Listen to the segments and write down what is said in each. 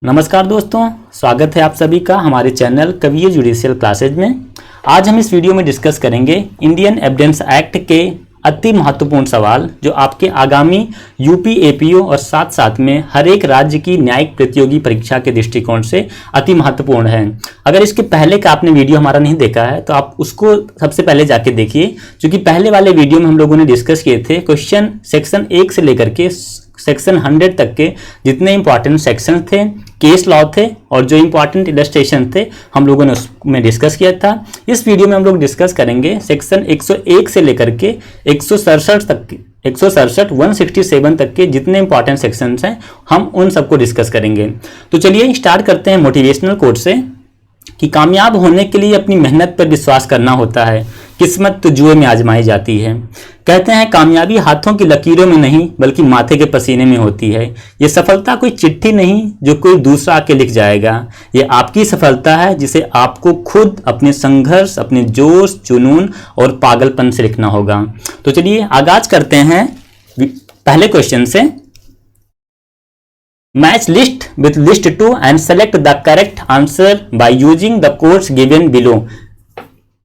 नमस्कार दोस्तों, स्वागत है आप सभी का हमारे चैनल कबीर जुडिशियल क्लासेज में। आज हम इस वीडियो में डिस्कस करेंगे इंडियन एविडेंस एक्ट के अति महत्वपूर्ण सवाल जो आपके आगामी यूपी एपीओ और साथ साथ में हर एक राज्य की न्यायिक प्रतियोगी परीक्षा के दृष्टिकोण से अति महत्वपूर्ण है। अगर इसके पहले का आपने वीडियो हमारा नहीं देखा है तो आप उसको सबसे पहले जाके देखिए, क्योंकि पहले वाले वीडियो में हम लोगों ने डिस्कस किए थे क्वेश्चन सेक्शन 1 से लेकर के सेक्शन 100 तक के जितने इंपॉर्टेंट सेक्शन थे, केस लॉ थे और जो इंपॉर्टेंट इलस्ट्रेशन थे हम लोगों ने उसमें डिस्कस किया था। इस वीडियो में हम लोग डिस्कस करेंगे सेक्शन 101 से लेकर के 167 तक के 167 तक के जितने इंपॉर्टेंट सेक्शंस हैं हम उन सबको डिस्कस करेंगे। तो चलिए स्टार्ट करते हैं मोटिवेशनल कोट से कि कामयाब होने के लिए अपनी मेहनत पर विश्वास करना होता है, किस्मत तो जुए में आजमाई जाती है। कहते हैं कामयाबी हाथों की लकीरों में नहीं बल्कि माथे के पसीने में होती है। ये सफलता कोई चिट्ठी नहीं जो कोई दूसरा आके लिख जाएगा, ये आपकी सफलता है जिसे आपको खुद अपने संघर्ष, अपने जोश, जुनून और पागलपन से लिखना होगा। तो चलिए आगाज करते हैं पहले क्वेश्चन से। Match list with list 2 and select the correct answer by using the codes given below.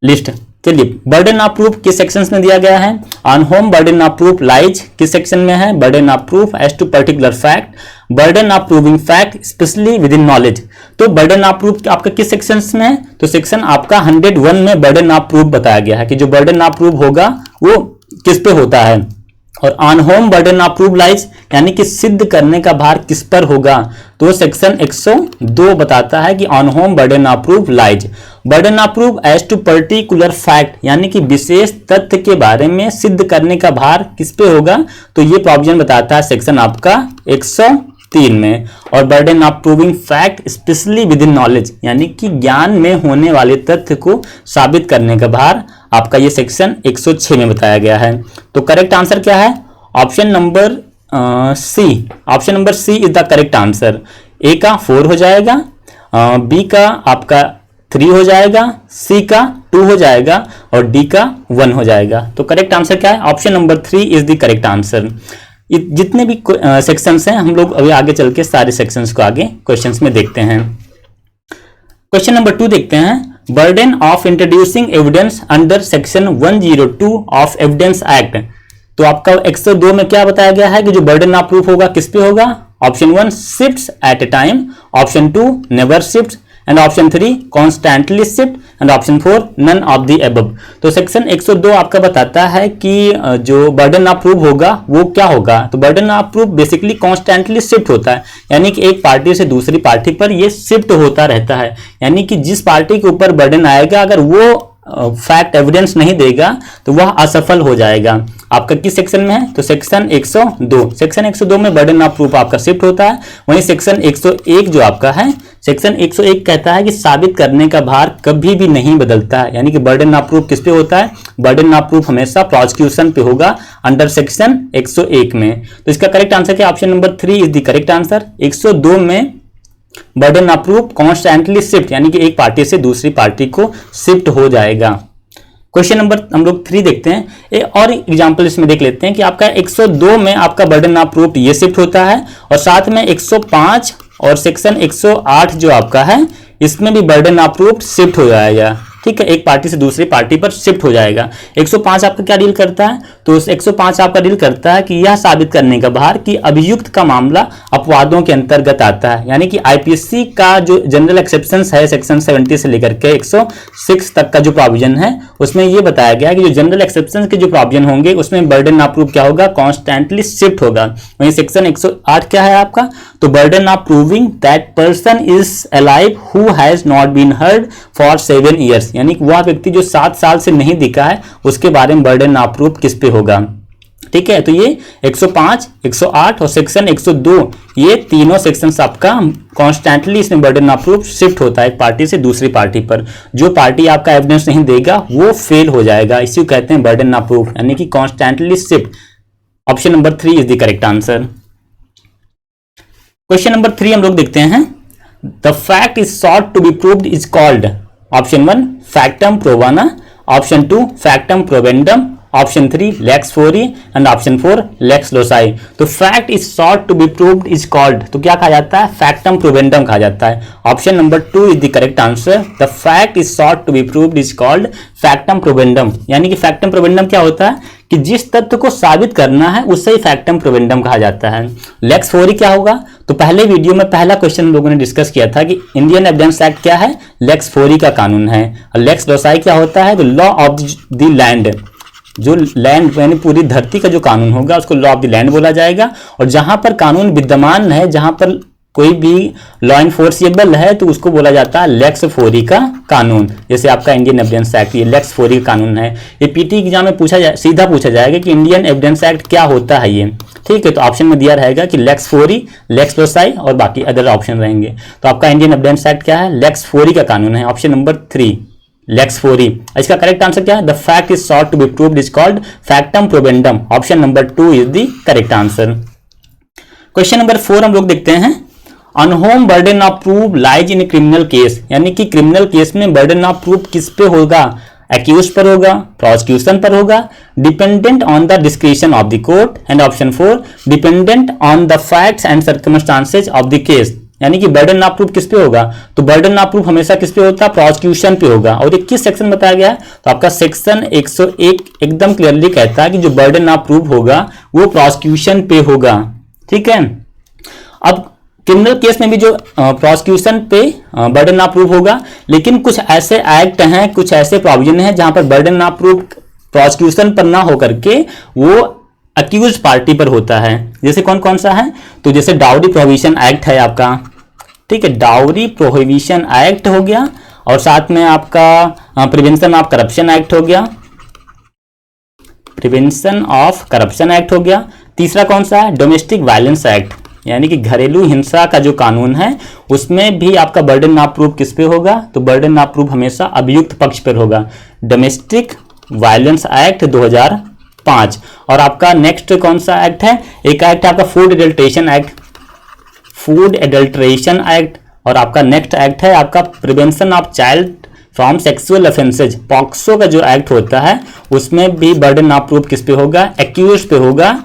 List चलिए, बर्डन ऑफ प्रूफ किस सेक्शन में दिया गया है? On whom burden of proof lies किस सेक्शन में है? Burden of proof as to particular fact, burden of proving fact specially within knowledge. तो बर्डन ऑफ प्रूफ आपका किस सेक्शन में है? तो सेक्शन आपका 101 में बर्डन ऑफ प्रूफ बताया गया है कि जो बर्डन ऑफ प्रूफ होगा वो किस पे होता है। और on whom burden of proof lies यानी कि सिद्ध करने का भार किस पर होगा? तो सेक्शन 102 बताता है कि on whom burden of proof lies. Burden of proof as to particular fact यानी कि विशेष तथ्य के बारे में सिद्ध करने का भार किस पे होगा? तो ये प्रोविजन बताता है सेक्शन आपका 103 में। और burden of proving fact specially within knowledge यानी कि ज्ञान में होने वाले तथ्य को साबित करने का भार आपका ये सेक्शन 106 में बताया गया है। तो करेक्ट आंसर क्या है? Option number C. Option number C is the correct answer. A का 4 हो जाएगा, बी का आपका 3 हो जाएगा, सी का 2 हो जाएगा और डी का 1 हो जाएगा। तो करेक्ट आंसर क्या है? Option number 3 is the correct answer. जितने भी सेक्शंस हैं हम लोग अभी आगे चल के सारे सेक्शंस को आगे क्वेश्चंस में देखते हैं। क्वेश्चन नंबर 2 देखते हैं। Burden of introducing evidence under section 102 of evidence act. तो आपका 102 में क्या बताया गया है कि जो बर्डन ऑफ प्रूफ होगा किस पे होगा? Option 1 shifts at a time, option 2 never shifts and option 3 constantly shift and option 4 none of the above. तो सेक्शन 102 आपका बताता है कि जो बर्डन ऑफ प्रूफ होगा वो क्या होगा? तो burden of proof basically constantly shift होता है, यानी कि एक पार्टी से दूसरी पार्टी पर ये शिफ्ट होता रहता है। यानी कि जिस पार्टी के ऊपर बर्डन आएगा अगर वो फैक्ट एविडेंस नहीं देगा तो वह असफल हो जाएगा। आपका किस सेक्शन में है? तो सेक्शन 102। सेक्शन 102 में बर्डन ऑफ प्रूफ आपका शिफ्ट होता है। वहीं सेक्शन 101 जो आपका है, सेक्शन 101 कहता है कि साबित करने का भार कभी भी नहीं बदलता है, यानी कि बर्डन ऑफ प्रूफ किस पे होता है? बर्डन ऑफ प्रूफ हमेशा प्रोसिक्यूशन पे होगा अंडर सेक्शन 101 में। तो इसका करेक्ट आंसर क्या? Option number 3 is the correct answer. 102 में burden of proof constantly shift यानी कि एक पार्टी से दूसरी पार्टी को शिफ्ट हो जाएगा। क्वेश्चन नंबर हम लोग 3 देखते हैं। एक और एग्जांपल इसमें देख लेते हैं कि आपका 102 में आपका बर्डन ऑफ प्रूफ ये शिफ्ट होता है और साथ में 105 और सेक्शन 108 जो आपका है इसमें भी बर्डन ऑफ प्रूफ शिफ्ट हो जाएगा। ठीक है, एक पार्टी से दूसरी पार्टी पर शिफ्ट हो जाएगा। 105 आपका क्या डील करता है? तो 105 आपका डील करता है कि यह साबित करने का भार कि अभियुक्त का मामला अपवादों के अंतर्गत आता है, यानी कि आईपीसी का जो जनरल एक्सेप्शन है सेक्शन 70 से लेकर के 106 तक का जो प्रोविजन है उसमें यह बताया गया है कि जो जनरल एक्सेप्शन के जो प्रोविजन होंगे उसमें बर्डन ऑफ प्रूफ क्या होगा? कॉन्स्टेंटली शिफ्ट होगा। वहीं सेक्शन 108 क्या है आपका? तो burden of proving that person is alive who has not been heard for 7 years, यानी कि वह व्यक्ति जो 7 साल से नहीं दिखा है उसके बारे में बर्डन ऑफ प्रूफ किस पे होगा। ठीक है, तो ये 105, 108 और सेक्शन 102 ये तीनों सेक्शंस आपका कॉन्स्टेंटली इसमें बर्डन ऑफ प्रूफ शिफ्ट होता है एक पार्टी से दूसरी पार्टी पर। जो पार्टी आपका एविडेंस नहीं देगा वो फेल हो जाएगा, इसी को कहते हैं बर्डन ऑफ प्रूफ यानी कि constantly shift. Option number 3 is the correct answer. Question number 3 हम लोग देखते हैं। The fact is sought to be proved is called. Option 1 factum probans, option 2 factum probandum, option 3 lex fori and option 4 lex loci. तो fact is sought to be proved is called, तो क्या कहा जाता है, फैक्टम प्रोवेंडम कहा जाता है। Option number 2 is the correct answer. The fact is sought to be proved is called factum probandum. यानी कि फैक्टम प्रोवेंडम क्या होता है कि जिस तथ्य को साबित करना है उससे ही फैक्टम प्रोवेंडम कहा जाता है। लेक्स फोरी क्या होगा, तो पहले वीडियो में पहला क्वेश्चन हम लोगों ने डिस्कस किया था कि इंडियन एविडेंस एक्ट क्या है, लेक्स फोरी का कानून है। और लेक्स लोसाई क्या होता है, तो लॉ ऑफ द लैंड, जो लैंड यानी पूरी धरती का जो कानून होगा उसको लॉ ऑफ द लैंड बोला जाएगा। और जहां पर कानून विद्यमान है, जहां पर कोई भी लॉ इन्फोर्सिएबल है, तो उसको बोला जाता है लेक्स फोरी का कानून। जैसे आपका इंडियन एविडेंस एक्ट, ये लेक्स फोरी का कानून है। ये पीटी एग्जाम में सीधा पूछा जाएगा कि इंडियन एविडेंस एक्ट क्या होता है ये, ठीक है। तो ऑप्शन में दिया रहेगा कि लेक्स फोरी, लेक्स लोसाई और बाकी अदर ऑप्शन रहेंगे। तो आपका इंडियन एविडेंस एक्ट क्या है, लेक्स फोरी का कानून है। Option number 3 lex fori. इसका करेक्ट आंसर क्या है, the fact is sought to be proved is called factum probandum. Option number 2 is the correct answer. Question number 4 हम लोग देखते हैं, on whom burden of proof lies in criminal case, यानी कि criminal case में burden of proof किस पे होगा, एक्यूज पर होगा, प्रोसिक्यूशन पर होगा, dependent on the discretion of the court, and option 4 dependent on the facts and circumstances of the case. यानी कि बर्डन ऑफ प्रूफ किस पे होगा, तो बर्डन ऑफ प्रूफ हमेशा किस पे होता है, प्रोसिक्यूशन पे होगा। और ये किस सेक्शन बताया गया है, तो आपका सेक्शन 101 एकदम क्लियरली कहता है कि जो बर्डन ऑफ प्रूफ होगा वो प्रोसिक्यूशन पे होगा, ठीक है। अब क्रिमिनल केस में भी जो प्रोसिक्यूशन पे बर्डन ऑफ प्रूफ होगा, लेकिन कुछ ऐसे एक्ट हैं, कुछ ऐसे प्रोविजन हैं जहां पर बर्डन ऑफ प्रूफ प्रोसिक्यूशन पर ना होकर के वो अक्यूज पार्टी पर होता है। जैसे कौन कौन सा है, तो जैसे डाउरी प्रोहिबिशन एक्ट है आपका, ठीक है, डाउरी प्रोहिबिशन एक्ट हो गया, और साथ में आपका प्रिवेंशन ऑफ करप्शन एक्ट हो गया, प्रिवेंशन ऑफ करप्शन एक्ट हो गया। तीसरा कौन सा है, डोमेस्टिक वायलेंस एक्ट, यानी कि घरेलू हिंसा का जो कानून है उसमें भी आपका बर्डन ऑफ प्रूफ किस पे होगा, तो बर्डन ऑफ प्रूफ हमेशा अभियुक्त पक्ष पर होगा। Domestic violence act 2005। और आपका नेक्स्ट कौन सा एक्ट है, एक एक्ट है आपका food adulteration act, food adulteration act. और आपका नेक्स्ट एक्ट है आपका prevention of child from sexual offences, POCSO का जो एक्ट होता है उसमें भी बर्डन ऑफ प्रूफ किस पे होगा, एक्यूज पे होगा,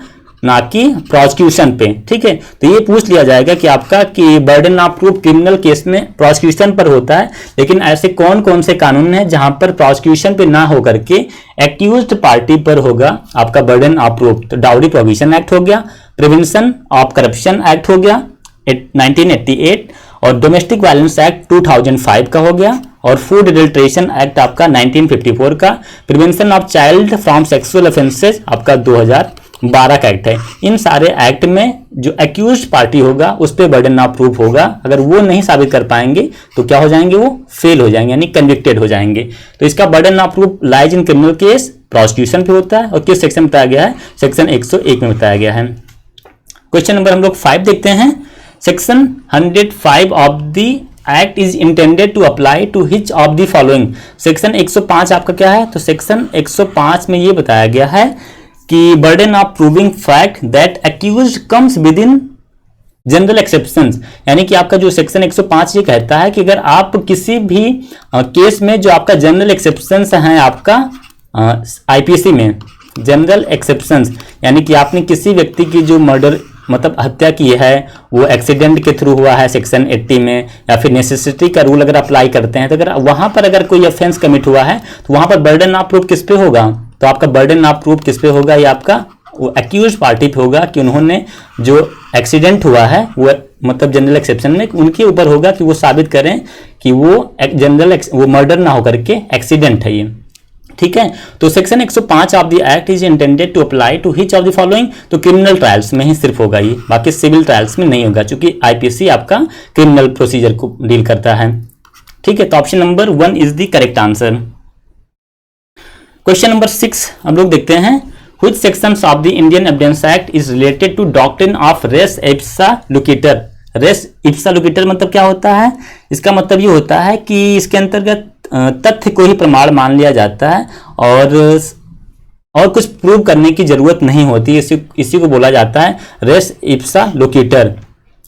ना कि प्रोसिक्यूशन पे, ठीक है। तो ये पूछ लिया जाएगा कि आपका कि burden of proof criminal case में प्रोसिक्यूशन पर होता है, लेकिन ऐसे कौन कौन से कानून हैं जहां पर प्रोसिक्यूशन पे ना होकर के एक्यूज्ड पार्टी पर होगा आपका बर्डन ऑफ प्रूफ। तो डाउरी प्रोहिबिशन एक्ट हो गया, प्रिवेंशन ऑफ करप्शन एक्ट हो गया 1988, और डोमेस्टिक वायलेंस एक्ट 2005 का हो गया, और फूड एडल्ट्रेशन एक्ट आपका 1954 का, prevention of child from sexual offences आपका 2012 का एक्ट है। इन सारे एक्ट में जो एक्यूज्ड पार्टी होगा उस पर बर्डन ऑफ प्रूफ होगा, अगर वो नहीं साबित कर पाएंगे तो क्या हो जाएंगे, वो फेल हो जाएंगे, यानी कन्विक्टेड हो जाएंगे। तो इसका burden of proof lies in criminal case prosecution पे होता है, और किस सेक्शन बताया गया है, सेक्शन 101 में बताया गया है। क्वेश्चन नंबर हम लोग 5 देखते हैं, section 105 of the act is intended to apply to which of the following. Section 105 आपका क्या है, तो सेक्शन 105 में ये बताया गया है कि burden of proving fact that accused comes with in general exceptions, यानी कि आपका जो सेक्शन 105 ये कहता है कि अगर आप किसी भी केस में जो आपका जनरल एक्सेप्शंस हैं आपका आईपीसी में जनरल एक्सेप्शंस, यानी कि आपने किसी व्यक्ति की जो मर्डर मतलब हत्या की है वो एक्सीडेंट के थ्रू हुआ है सेक्शन 80 में, या फिर नेसेसिटी का रूल अगर अप्लाई करते हैं, तो अगर वहां पर अगर कोई ऑफेंस कमिट हुआ है तो वहां पर बर्डन ऑफ प्रूफ किस पे होगा, तो आपका बर्डन ऑफ प्रूफ किस पे होगा, ये आपका वो एक्यूज पार्टी पे होगा कि उन्होंने जो एक्सीडेंट हुआ है वो मतलब जनरल एक्सेप्शन में उनके ऊपर होगा कि वो साबित करें कि वो वो मर्डर ना होकर के एक्सीडेंट है ये, ठीक है। तो section 105 of the act is intended to apply to which of the following, तो क्रिमिनल ट्रायल्स में ही सिर्फ होगा ये, बाकी सिविल ट्रायल्स में नहीं होगा, क्योंकि आईपीसी आपका क्रिमिनल प्रोसीजर को डील करता है, ठीक है। तो option number 1 is the correct answer. Question number 6 हम लोग देखते हैं, which sections of the Indian evidence Act is related to doctrine of res ipsa loquitur. Res ipsa loquitur मतलब क्या होता है, इसका मतलब ये होता है कि इसके अंतर्गत तथ्य को ही प्रमाण मान लिया जाता है और कुछ प्रूव करने की जरूरत नहीं होती, इसी को बोला जाता है रेस इप्सा लोकेटर,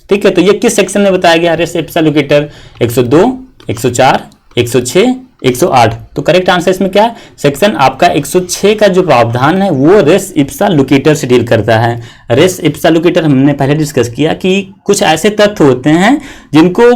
ठीक है। तो ये किस सेक्शन में बताया गया रेस इप्सा लोकेटर, 102, 104, 106, 108। तो करेक्ट आंसर इसमें क्या है, सेक्शन आपका 106 का जो प्रावधान है वो रेस इप्सा लोकेटर से डील करता है। रेस इप्सा लोकेटर हमने पहले डिस्कस किया कि कुछ ऐसे तथ्य होते हैं जिनको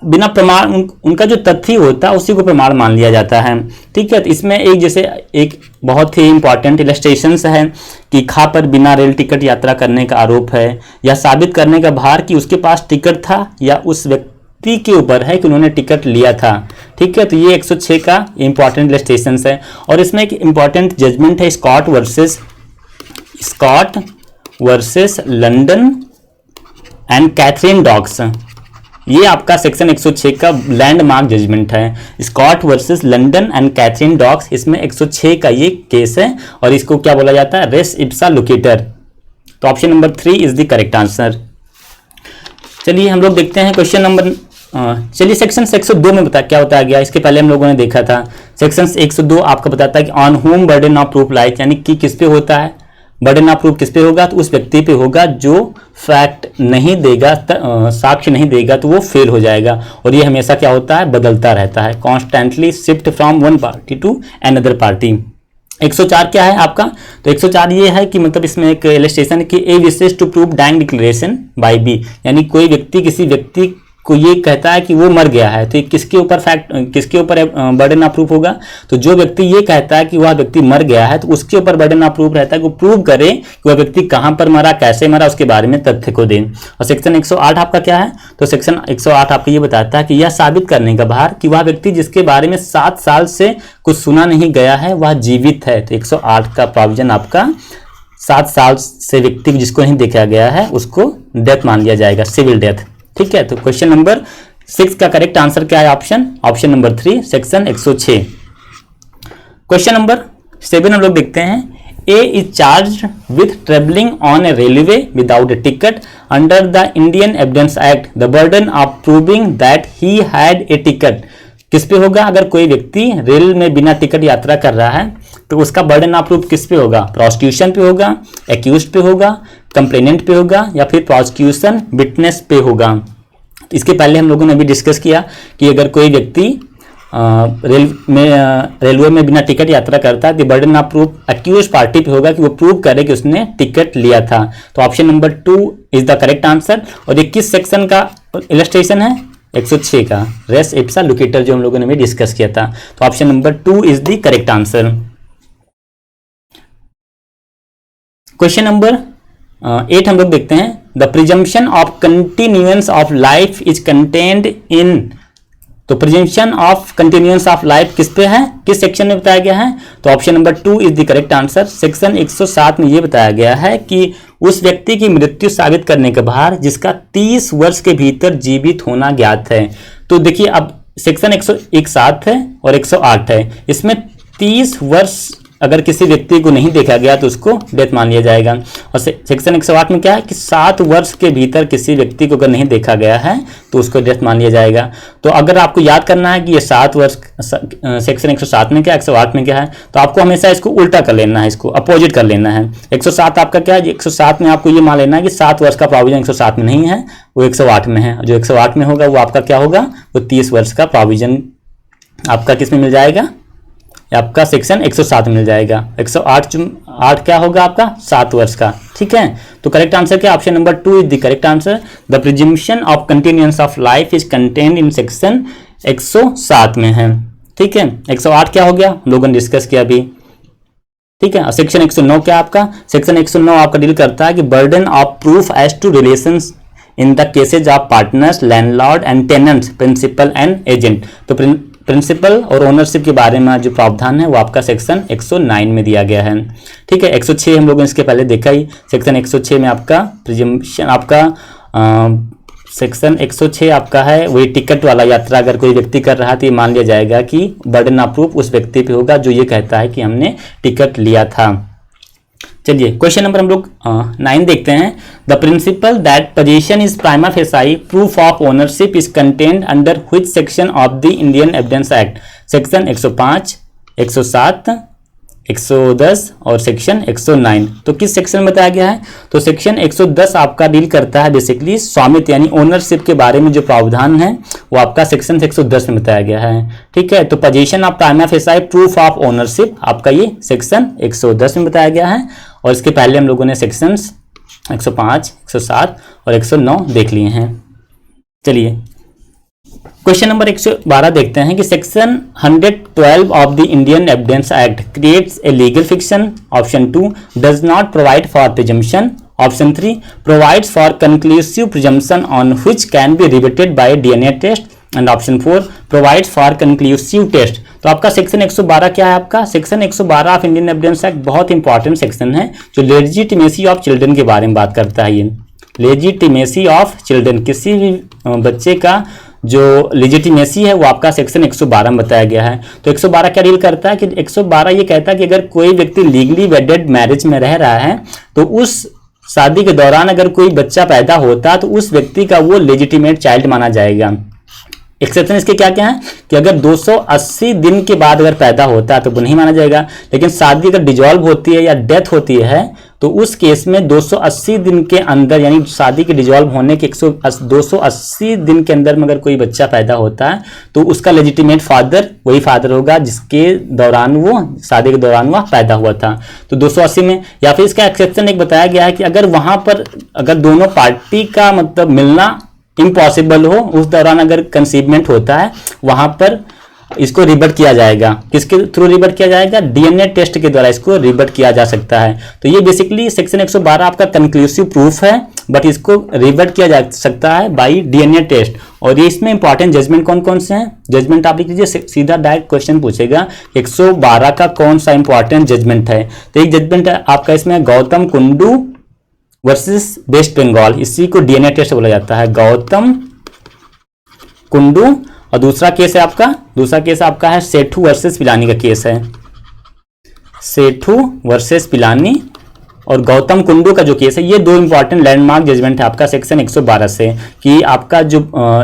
बिना प्रमाण उनका जो तथ्य होता है उसी को प्रमाण मान लिया जाता है। ठीक है, तो इसमें एक जैसे एक बहुत ही इंपॉर्टेंट इलस्ट्रेशंस है कि खा पर बिना रेल टिकट यात्रा करने का आरोप है, या साबित करने का भार कि उसके पास टिकट था या उस व्यक्ति के ऊपर है कि उन्होंने टिकट लिया था। ठीक है, तो ये 106 का इंपॉर्टेंट इलस्ट्रेशंस है। और इसमें एक इंपॉर्टेंट जजमेंट है Scott versus London and Katherine Docks. ये आपका सेक्शन 106 का लैंडमार्क जजमेंट है, Scott versus London and Katherine Docks. इसमें 106 का ये केस है और इसको क्या बोला जाता है, रेस इप्सा लोकेटर। तो option number 3 is the correct answer. चलिए हम लोग देखते हैं क्वेश्चन नंबर चलिए सेक्शन 102 में क्या बताया गया। इसके पहले हम लोगों ने देखा था सेक्शन 102 आपका बताता है कि on whom burden of proof like, यानी कि किस पे होता है बर्डन ऑफ प्रूफ, किस पे होगा, तो उस व्यक्ति पे होगा जो फैक्ट नहीं देगा, साक्ष्य नहीं देगा, तो वो फेल हो जाएगा। और ये हमेशा क्या होता है, बदलता रहता है, constantly shift from one party to another party. 104 क्या है आपका, तो 104 ये है कि मतलब इसमें एक इलस्ट्रेशन है कि A wishes to prove dying declaration by B, यानी कोई व्यक्ति किसी व्यक्ति को ये कहता है कि वो मर गया है, तो किसके ऊपर फैक्ट, किसके ऊपर बर्डन ऑफ प्रूफ होगा, तो जो व्यक्ति ये कहता है कि वह व्यक्ति मर गया है तो उसके ऊपर बर्डन ऑफ प्रूफ रहता है कि वो प्रूव करे कि वह व्यक्ति कहां पर मरा, कैसे मरा, उसके बारे में तथ्य को दें। और सेक्शन 108 आपका क्या है, तो सेक्शन 108 आपको ये बताता है कि यह साबित करने का भार कि वह व्यक्ति जिसके बारे में 7 साल से कुछ सुना नहीं गया है वह जीवित है। तो 108 का प्रोविजन आपका 7 साल से व्यक्ति जिसको नहीं देखा गया है उसको डेथ मान लिया जाएगा, सिविल डेथ। ठीक है, तो क्वेश्चन नंबर 6 का करेक्ट आंसर क्या है, option number 3 section 106। Question number 7 हम लोग देखते हैं, A is charged with travelling on a railway without a ticket under the Indian evidence Act, the burden of proving that he had a ticket. किस पे होगा, अगर कोई व्यक्ति रेल में बिना टिकट यात्रा कर रहा है तो उसका बर्डन ऑफ प्रूफ किस पे होगा, प्रोसिक्यूशन पे होगा, एक्यूज्ड पे होगा, कंप्लेनेंट पे होगा, या फिर प्रोसिक्यूशन विटनेस पे होगा। इसके पहले हम लोगों ने भी डिस्कस किया कि अगर कोई व्यक्ति रेलवे में बिना टिकट यात्रा करता है तो burden of proof accused party पे होगा कि वो प्रूव करे कि उसने टिकट लिया था। तो option number 2 is the correct answer. और ये किस सेक्शन का इलस्ट्रेशन है, 106 का रेस इप्सा लोकेटर जो हम लोगों ने भी डिस्कस किया था। तो option number 2 is the correct answer. Question number 8 हम लोग देखते हैं, the presumption of continuance of life is contained in, तो presumption of continuance of life किस पे है, किस सेक्शन में बताया गया है, तो option number 2 is the correct answer. Section 107 में यह बताया गया है कि उस व्यक्ति की मृत्यु साबित करने का भार जिसका 30 वर्ष के भीतर जीवित होना ज्ञात है। तो देखिए अब सेक्शन 107 है और 108 है, इसमें 30 वर्ष अगर किसी व्यक्ति को नहीं देखा गया तो उसको डेथ मान लिया जाएगा। और सेक्शन 108 में क्या है कि 7 वर्ष के भीतर किसी व्यक्ति को अगर नहीं देखा गया है तो उसको डेथ मान लिया जाएगा। तो अगर आपको याद करना है कि ये 7 वर्ष सेक्शन 107 में क्या, 108 में क्या है, तो आपको हमेशा इसको उल्टा कर लेना है, इसको अपोजिट कर लेना है। 107 आपका क्या है, 107 में आपको ये मान लेना है कि 7 वर्ष का प्रोविजन 107 में नहीं है, वो 108 में है। जो 108 में होगा वो आपका क्या होगा, वो 30 वर्ष का प्रोविजन आपका किस में मिल जाएगा, आपका सेक्शन 107 मिल जाएगा। 108 क्या होगा आपका, 7 वर्ष का। ठीक है, तो करेक्ट आंसर क्या, option number 2 is the correct answer. The presumption of continuance of life is contained in section 107 में है। ठीक है, 108 क्या हो गया, हम लोगों ने डिस्कस किया अभी। ठीक है, सेक्शन 109 क्या आपका, सेक्शन 109 आपका डील करता है कि burden of proof as to relations in the cases of partners, landlord and tenants, principal and agent. तो प्रिंसिपल और ओनरशिप के बारे में जो प्रावधान है वो आपका सेक्शन 109 में दिया गया है। ठीक है, 106 हम लोगों ने इसके पहले देखा ही, सेक्शन 106 में आपका प्रिजम्पशन आपका सेक्शन 106 आपका है वही टिकट वाला यात्रा अगर कोई व्यक्ति कर रहा तो ये मान लिया जाएगा कि बर्डन ऑफ प्रूफ उस व्यक्ति पे होगा जो ये कहता है कि हमने टिकट लिया था। चलिए क्वेश्चन नंबर हम लोग 9 देखते हैं, the principal that position is prima facie proof of ownership is contained under which section of the Indian evidence act, section 105, 107, 110 और सेक्शन 109। तो किस सेक्शन में बताया गया है? तो सेक्शन 110 आपका डील करता है बेसिकली स्वामित्व यानी ओनरशिप के बारे में जो प्रावधान है वो आपका सेक्शन 110 में बताया गया है। ठीक है, तो position of prima facie proof of ownership आपका ये सेक्शन 110 में बताया गया है। और इसके पहले हम लोगों ने सेक्शंस 105, 107 और 109 देख लिए हैं। चलिए क्वेश्चन नंबर 112 देखते हैं कि section 112 of the Indian evidence Act creates a legal fiction. Option 2 does not provide for presumption. Option 3 provides for conclusive presumption on which can be rebutted by DNA test. And option 4 provides for conclusive test. तो आपका section 112 क्या है? आपका section 112 of Indian evidence Act बहुत important section है जो legitimacy of children के बारे में बात करता है। ये लेजिटिमेसी ऑफ चिल्ड्रन, किसी भी बच्चे का जो लेजिटिमेसी है वो आपका सेक्शन 112 में बताया गया है। तो 112 क्या डील करता है कि 112 ये कहता है कि अगर कोई व्यक्ति लीगली वेडेड मैरिज में रह रहा है तो उस शादी के दौरान अगर कोई बच्चा पैदा होता है तो उस व्यक्ति का वो लेजिटिमेट चाइल्ड माना जाएगा। एक्सेप्शन इसके क्या क्या है कि अगर 280 दिन के बाद अगर पैदा होता है तो वो नहीं माना जाएगा, लेकिन शादी अगर डिजॉल्व होती है या डेथ होती है तो उस केस में 280 दिन के अंदर यानी शादी के डिजॉल्व होने के 280 दिन के अंदर में अगर कोई बच्चा पैदा होता है तो उसका लेजिटिमेट फादर वही फादर होगा जिसके दौरान वो शादी के दौरान वह पैदा हुआ था। तो 280 में, या फिर इसका एक्सेप्शन एक बताया गया है कि अगर वहां पर अगर दोनों पार्टी का मतलब मिलना इम्पॉसिबल हो, उस दौरान अगर कंसीवमेंट होता है वहां पर इसको रिबट किया जाएगा। किसके थ्रू रिबट किया जाएगा? डीएनए टेस्ट के द्वारा इसको रिबट किया जा सकता है। तो ये बेसिकली सेक्शन 112 आपका कंक्लूसिव प्रूफ है, बट इसको रिबट किया जा सकता है बाय डीएनए टेस्ट। और ये इसमें इंपॉर्टेंट जजमेंट कौन कौन से हैं? जजमेंट आप लिख लीजिए, सीधा डायरेक्ट क्वेश्चन पूछेगा 112 का कौन सा इंपॉर्टेंट जजमेंट है। तो एक जजमेंट आपका इसमें गौतम कुंडू वर्सेस वेस्ट बंगाल, इसी को डीएनए टेस्ट बोला जाता है, गौतम कुंडू। और दूसरा केस आपका है सेठू वर्सेस पिलानी का केस है, सेठू वर्सेस पिलानी और गौतम कुंडू का जो केस है। ये दो इंपॉर्टेंट लैंडमार्क जजमेंट है आपका सेक्शन 112 से कि आपका जो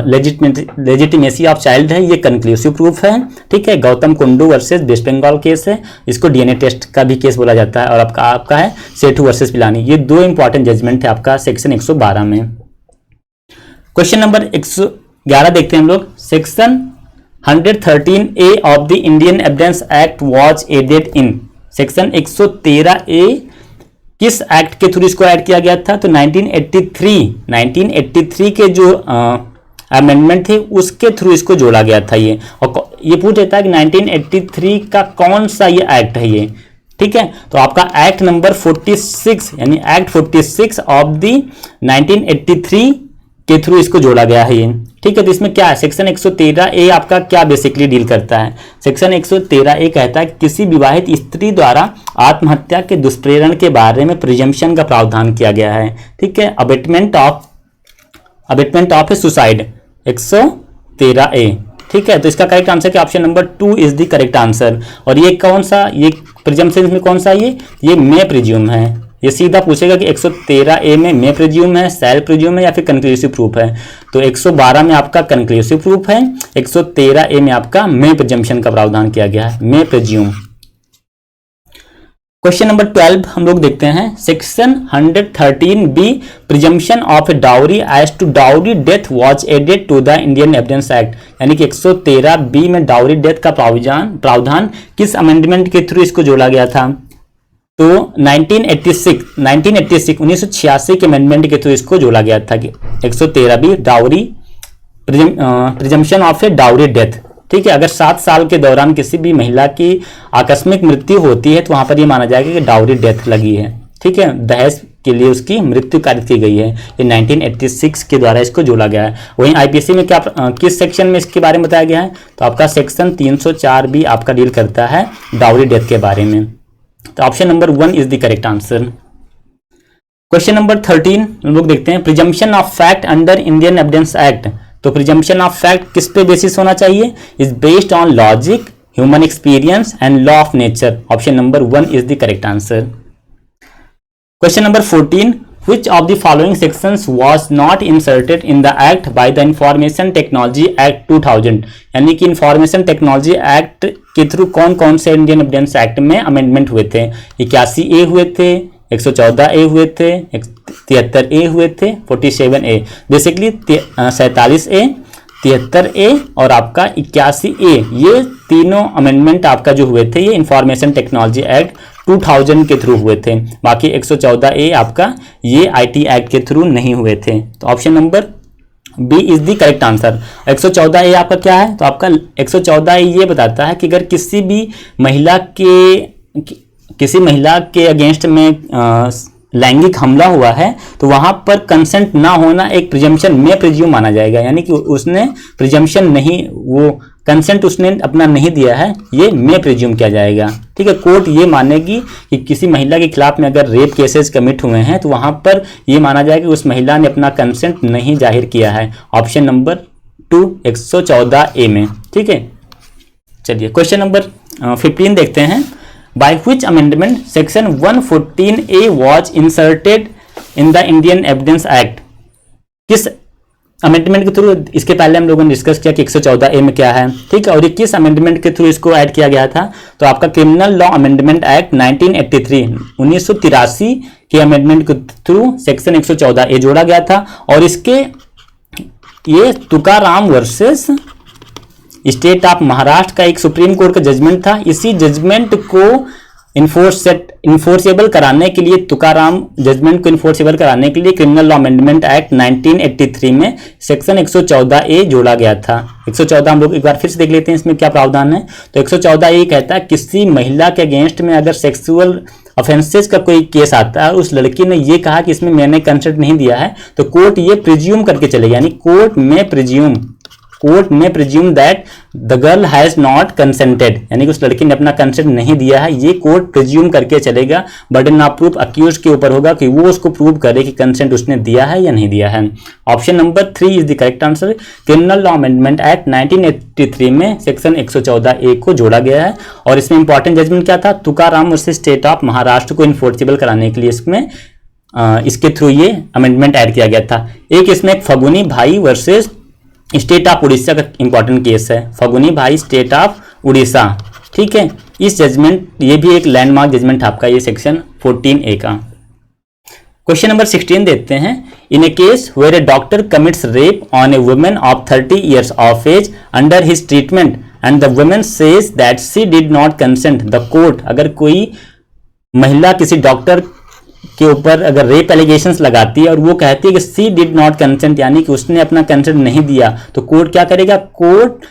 लेजिटिमेसी ऑफ चाइल्ड है ये कंक्लूसिव प्रूफ है। ठीक है, Gautam Kundu versus West Bengal case है, इसको डीएनए टेस्ट का भी केस बोला जाता है। और आपका है सेठू वर्सेस पिलानी। ये दो इंपॉर्टेंट जजमेंट है आपका सेक्शन 112 में। क्वेश्चन नंबर 111 देखते हैं हम लोग। Section 113A of the Indian evidence Act was added in. Section 113A किस एक्ट के थ्रू इसको ऐड किया गया था? तो 1983 के जो अमेंडमेंट थे उसके थ्रू इसको जोड़ा गया था ये। और ये पूछ लेता है कि 1983 का कौन सा ये एक्ट है ये। ठीक है, तो आपका एक्ट नंबर 46 यानी एक्ट 46 ऑफ द 1983 के थ्रू इसको जोड़ा गया है ये। ठीक है, तो इसमें क्या है? सेक्शन 113A आपका क्या बेसिकली डील करता है? सेक्शन 113A कहता है कि किसी विवाहित स्त्री द्वारा आत्महत्या के दुष्प्रेरण के बारे में प्रिजम्पशन का प्रावधान किया गया है। ठीक है, abetment of A suicide 113A। ठीक है, तो इसका करेक्ट आंसर क्या? Option number 2 is the correct answer. और ये कौन सा, ये प्रिजम्पशन में कौन सा? ये मे प्रिज्यूम है। ये सीधा पूछेगा कि 113A में मे प्रिज्यूम है, सेल्फ प्रिज्यूम है या फिर कंक्लूसिव प्रूफ है। तो 112 में आपका कंक्लूसिव प्रूफ है, 113A में आपका मे प्रिजम्पशन का प्रावधान किया गया है, मे प्रिज्यूम। क्वेश्चन नंबर 12 हम लोग देखते हैं। Section 113B presumption of a dowry as to dowry death was added to the Indian evidence Act. यानी कि 113B में डाउरी डेथ का प्रावधान किस अमेंडमेंट के थ्रू इसको जोड़ा गया था? तो 1986 के अमेंडमेंट के थ्रू इसको जोड़ा गया था कि 113B dowry presumption of a dowry death. ठीक है, अगर 7 साल के दौरान किसी भी महिला की आकस्मिक मृत्यु होती है तो वहां पर यह माना जाएगा कि डाउरी डेथ लगी है। ठीक है, दहेज के लिए उसकी मृत्यु कारित की गई है। ये 1986 के द्वारा इसको जोड़ा गया है। वहीं आईपीसी में क्या किस सेक्शन में इसके बारे में बताया गया है? तो आपका सेक्शन 304B आपका डील करता है डाउरी डेथ के बारे में। तो option number 1 is the correct answer. Question number 13 हम लोग देखते हैं। Presumption of fact under Indian evidence act. तो प्रिजम्पशन ऑफ फैक्ट किस पे बेसिस होना चाहिए? Is based on logic, human experience and law of nature. Option number 1 is the correct answer. Question number 14 Which of the following sections was not inserted in the act by the Information Technology Act 2000? यानी कि information technology act के through कौन कौन से Indian evidence Act में amendment हुए थे? 81A हुए थे, 114A हुए थे, 73A हुए थे, 47A। बेसिकली 47A, 73A और आपका 81A, ये तीनों अमेंडमेंट आपका जो हुए थे ये इंफॉर्मेशन टेक्नोलॉजी एक्ट 2000 के थ्रू हुए थे। बाकी 114A आपका ये IT एक्ट के थ्रू नहीं हुए थे। तो option number B is the correct answer. 114A आपका क्या है? तो आपका 114A ये बताता है कि अगर किसी महिला के अगेंस्ट में लैंगिक हमला हुआ है तो वहां पर कंसेंट ना होना एक प्रिजम्पशन में प्रिज्यूम माना जाएगा, यानी कि उसने प्रिजम्पशन नहीं, वो कंसेंट उसने अपना नहीं दिया है, ये में प्रिज्यूम किया जाएगा। ठीक है, कोर्ट ये मानेगी कि किसी महिला के खिलाफ में अगर रेप केसेस कमिट हुए हैं तो वहां पर ये माना जाएगा कि उस महिला ने अपना कंसेंट नहीं जाहिर किया है। ऑप्शन नंबर 2 114A में। ठीक है, चलिए क्वेश्चन नंबर 15 देखते हैं। By which amendment section 114A was inserted in the Indian Evidence Act? किस अमेंडमेंट के थ्रू, इसके पहले हम लोगों ने डिस्कस किया कि 114A में क्या है, ठीक है, और ये किस अमेंडमेंट के थ्रू इसको ऐड किया गया था? तो आपका क्रिमिनल लॉ अमेंडमेंट एक्ट 1983 1983 के अमेंडमेंट के थ्रू सेक्शन 114A जोड़ा गया था। और इसके ये Tukaram versus State of Maharashtra का एक सुप्रीम कोर्ट का जजमेंट था। इसी जजमेंट को इन्फोर्सेबल कराने के लिए, तुकाराम जजमेंट को इन्फोर्सेबल कराने के लिए क्रिमिनल लॉ अमेंडमेंट एक्ट 1983 में सेक्शन 114A जोड़ा गया था। 114 हम लोग एक बार फिर से देख लेते हैं इसमें क्या प्रावधान है। तो 114A कहता है किसी महिला के अगेंस्ट में अगर सेक्सुअल ऑफेंसेस का कोई केस आता है, उस लड़की ने ये कहा कि इसमें मैंने कंसेंट नहीं दिया है, तो कोर्ट ये प्रिज्यूम करके चलेगा, यानी कोर्ट में presume that the girl has not consented, यानी कि उस लड़की ने अपना कंसेंट नहीं दिया है, ये कोर्ट प्रिज्यूम करके चलेगा। बर्डन ऑफ प्रूफ अक्यूज के ऊपर होगा कि वो उसको प्रूव करे कि कंसेंट उसने दिया है या नहीं दिया है। Option number 3 is the correct answer. Criminal law amendment act 1983 में सेक्शन 114A को जोड़ा गया है और इसमें इंपॉर्टेंट जजमेंट क्या था? Tukaram versus State of Maharashtra को इन्फोर्सेबल कराने के लिए इसमें इसके थ्रू ये अमेंडमेंट ऐड किया गया था। एक इसमें फगुनी भाई वर्सेस स्टेट ऑफ उड़ीसा का इंपॉर्टेंट केस है, फगुनी भाई स्टेट ऑफ उड़ीसा। ठीक है, इस जजमेंट, ये भी एक लैंडमार्क जजमेंट आपका, ये सेक्शन 14A का। क्वेश्चन नंबर 16 देखते हैं। In a case where a doctor commits rape on a women of 30 years of age under his treatment and the women says that she did not consent, the court, अगर कोई महिला किसी doctor के ऊपर अगर rape allegations लगाती है और वो कहती है कि सी डिड नॉट कंसेंट, यानी कि उसने अपना कंसेंट नहीं दिया, तो कोर्ट क्या करेगा? Court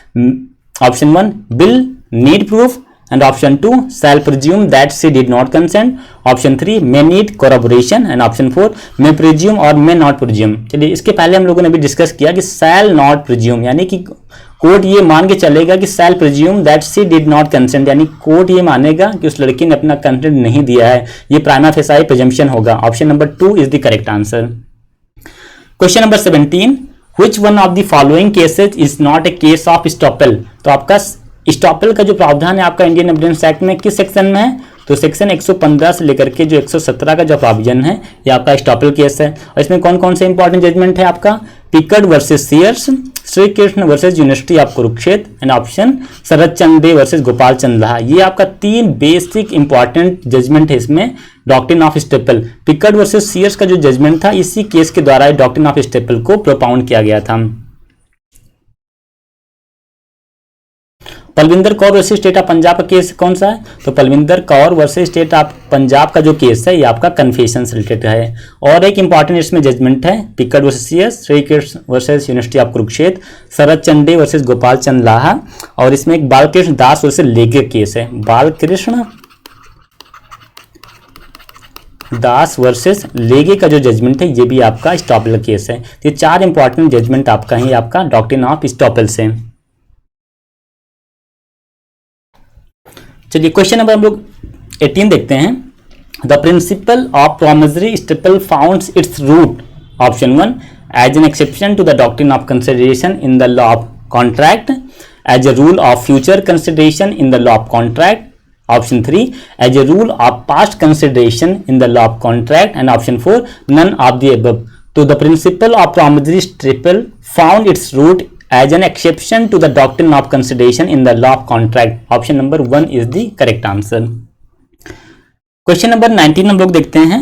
option 1 will need proof and option 2 shall presume that she did not consent, option 3 may need corroboration and option 4 may presume और मे नॉट प्रिज्यूम। चलिए, इसके पहले हम लोगों ने भी डिस्कस किया कि शैल नॉट प्रिज्यूम, यानी कि कोर्ट ये मान के चलेगा कि shall presume that she did not consent, यानी कोर्ट ये मानेगा कि उस लड़की ने अपना कंसेंट नहीं दिया है, ये प्राइमा फेसाई प्रिजम्पशन होगा। Option number 2 is the correct answer. Question number 17, which one of the following cases is not a case of estoppel? तो आपका स्टॉपल का जो प्रावधान है आपका इंडियन एविडेंस एक्ट में किस सेक्शन में है? तो सेक्शन 115 से लेकर के जो 117 का जो प्रावधान है ये आपका स्टॉपल केस है। और इसमें कौन कौन से इंपॉर्टेंट जजमेंट है आपका? Pickard versus Sears, Shri Krishna versus University of Kurukshetra and option Sharad Chandra Dey versus Gopal Chandra Laha. ये आपका 3 बेसिक इंपॉर्टेंट जजमेंट है इसमें doctrine of estoppel. Pickard versus Sears का जो जजमेंट था, इसी केस के द्वारा डॉक्ट्रिन ऑफ स्टेपल को प्रोपाउंड किया गया था। Palwinder Kaur versus State of Punjab का केस कौन सा है? तो Palwinder Kaur versus State of Punjab का जो केस है ये आपका कन्फेशन से रिलेटेड है। और एक इंपॉर्टेंट इसमें जजमेंट है पिकर्ड वर्सेस सीएस, Shri Krishna versus University of Kurukshetra, Sharad चंडे वर्सेस गोपाल चंद्र लाहा, और इसमें एक बालकृष्ण दास वर्सेस लेगे केस है, बालकृष्ण दास वर्सेस लेगे का जो जजमेंट है ये भी आपका स्टॉपल केस है। ये 4 इंपॉर्टेंट जजमेंट आपका है आपका डॉक्ट्रिन ऑफ स्टॉपल से। चलिए क्वेश्चन नंबर हम लोग 18 देखते हैं। The principle of promissory estoppel founds its root, option 1 as an exception to the doctrine of consideration in the law of contract, as a rule of future consideration in the law of contract, Option 3, as a rule of past consideration in the law of contract. And Option 4, none of the above. So the principle of promissory estoppel found its root as an exception to the doctrine of consideration in the law of contract. Option number 1 is the correct answer. Question number 19 हम लोग देखते हैं.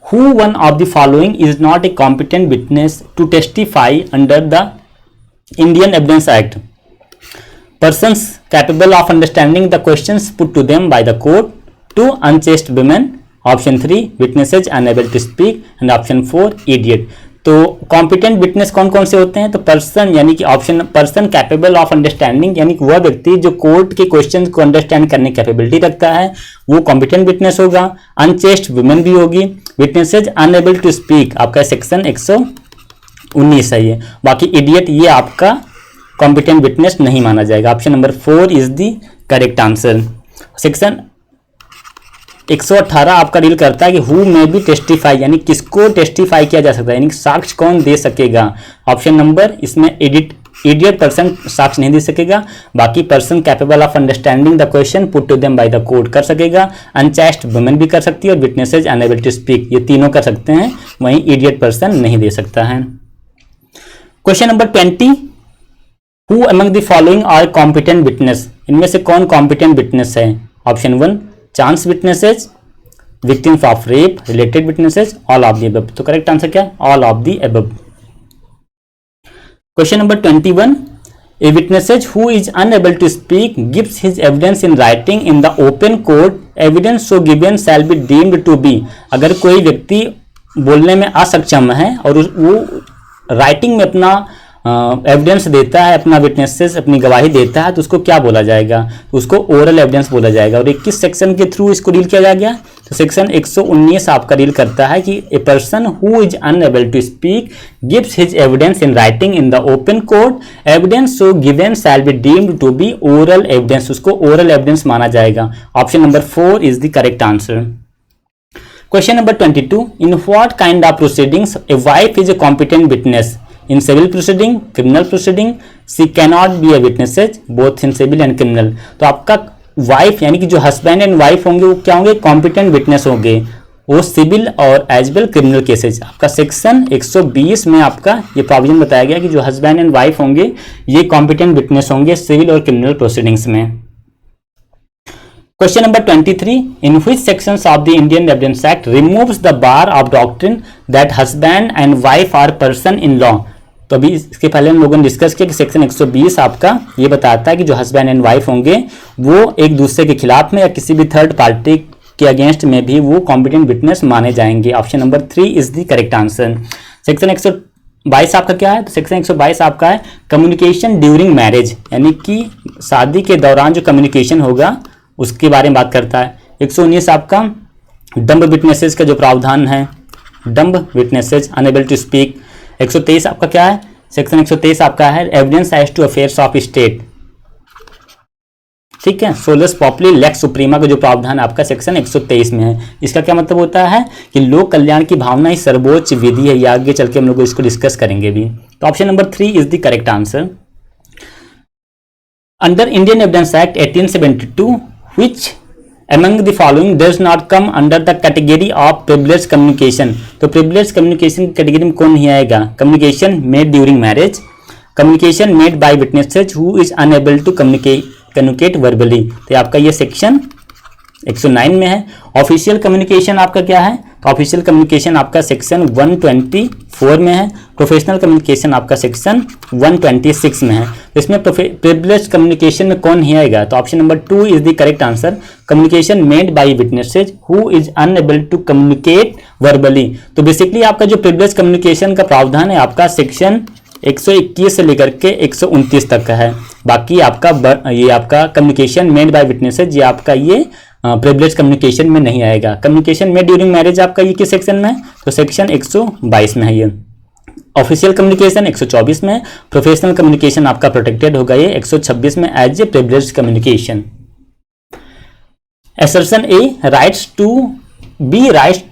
Who one of the following is not a competent witness to testify under the Indian Evidence Act? Persons capable of understanding the questions put to them by the court. 2, unchaste women. Option 3, witnesses unable to speak. And Option 4, idiot. तो competent witness कौन कौन से होते हैं? तो person यानी कि option person capable of understanding यानी कि वह व्यक्ति जो कोर्ट के क्वेश्चन को अंडरस्टैंड करने की कैपेबिलिटी रखता है वो कॉम्पिटेंट विटनेस होगा. अनचेस्ट वुमेन भी होगी. विटनेसेज अनएबल टू स्पीक आपका सेक्शन 119 है ये. बाकी इडियट ये आपका कॉम्पिटेंट विटनेस नहीं माना जाएगा. Option number 4 is the correct answer. Section 118 आपका डील करता है कि हु में बी टेस्टिफाई यानी किसको टेस्टिफाई किया जा सकता है यानी साक्ष्य कौन दे सकेगा. ऑप्शन नंबर इसमें इडियट पर्सन साक्ष्य नहीं दे सकेगा. बाकी person capable of understanding the question put to them by the court कर सकेगा. अनचेस्ट वुमेन भी कर सकती है और विटनेसेज अनएबल टू स्पीक ये तीनों कर सकते हैं. वहीं इडियट पर्सन नहीं दे सकता है. Question number 20, who among the following are competent witness? इनमें से कौन कॉम्पिटेंट विटनेस है? Option 1, chance witnesses, victims of rape, related witnesses, all of the above. तो करेक्ट आंसर क्या? All of the above. Question number 21, a witnesses who is unable to speak gives his evidence in writing in the open court. Evidence so given shall be deemed to be. अगर कोई व्यक्ति बोलने में असक्षम है और वो राइटिंग में अपना एविडेंस देता है, अपना विटनेसेस अपनी गवाही देता है तो उसको क्या बोला जाएगा? तो उसको ओरल एविडेंस बोला जाएगा. और 21 सेक्शन के थ्रू इसको डील किया गया. तो सेक्शन 119 आपका डील करता है कि a person who is unable to speak gives his evidence in writing in the open court. Evidence so given shall be deemed to be oral evidence. उसको ओरल एविडेंस माना जाएगा. Option number 4 is the correct answer. Question number 22, in what kind of proceedings a wife is a competent witness? In civil proceeding, criminal proceeding, she cannot be a witness both in civil and criminal. तो आपका wife यानी कि जो husband and wife होंगे वो क्या होंगे? Competent witness होंगे. वो सिविल और एज वेल क्रिमिनल केसेज. आपका सेक्शन 120 में आपका ये प्रोविजन बताया गया कि जो हस्बैंड एंड वाइफ होंगे ये कॉम्पिटेंट विटनेस होंगे सिविल और क्रिमिनल प्रोसीडिंग्स में. Question number 23, in which sections of the Indian Evidence Act removes the bar of doctrine that husband and wife are person in law? तो अभी इसके पहले हम लोगों ने डिस्कस किया कि सेक्शन 120 आपका ये बताता है कि जो हस्बैंड एंड वाइफ होंगे वो एक दूसरे के खिलाफ में या किसी भी थर्ड पार्टी के अगेंस्ट में भी वो कॉम्पिटेंट विटनेस माने जाएंगे. Option number 3 is the correct answer. Section 122 आपका क्या है? तो सेक्शन 122 आपका है कम्युनिकेशन ड्यूरिंग मैरिज यानी कि शादी के दौरान जो कम्युनिकेशन होगा उसके बारे में बात करता है. 119 आपका डम्ब विटनेसेस का जो प्रावधान है, dumb witnesses unable to speak. 123 आपका क्या है? सेक्शन 123 आपका है evidence as to affairs of state. ठीक है. सोलस पॉपुलर लेक्स सुप्रीमा का जो प्रावधान आपका सेक्शन 123 में है. इसका क्या मतलब होता है कि लोक कल्याण की भावना ही सर्वोच्च विधि है. ये आगे चल के हम लोग इसको डिस्कस करेंगे भी. तो option number 3 is the correct answer. Under Indian evidence act 1872 which among the following does not come under the category of privileged communication? तो privileged communication की कैटेगरी में कौन नहीं आएगा? communication made during marriage, communication made by witnesses who is unable to communicate verbally. तो आपका ये section 109 में है. ऑफिशियल कम्युनिकेशन आपका क्या है? तो ऑफिशियल कम्युनिकेशन आपका सेक्शन 124 में है. प्रोफेशनल कम्युनिकेशन आपका सेक्शन 126 में है. तो इसमें प्रिविलेज्ड कम्युनिकेशन में कौन नहीं आएगा? तो option number 2 is the correct answer. Communication made by witnesses who is unable to communicate verbally. तो बेसिकली आपका जो प्रिविलेज्ड कम्युनिकेशन का प्रावधान है आपका सेक्शन 121 से लेकर के 129 तक का है. बाकी आपका ये आपका कम्युनिकेशन मेड बाय विटनेसेज ये आपका ये प्रिविलेज कम्युनिकेशन में नहीं आएगा. कम्युनिकेशन में ड्यूरिंग मैरिज आपका ये किस सेक्शन में है? तो सेक्शन 122 में है ये. ऑफिशियल कम्युनिकेशन 124 में. प्रोफेशनल कम्युनिकेशन आपका प्रोटेक्टेड होगा ये 126 में as a privilege communication. Assertion A, writes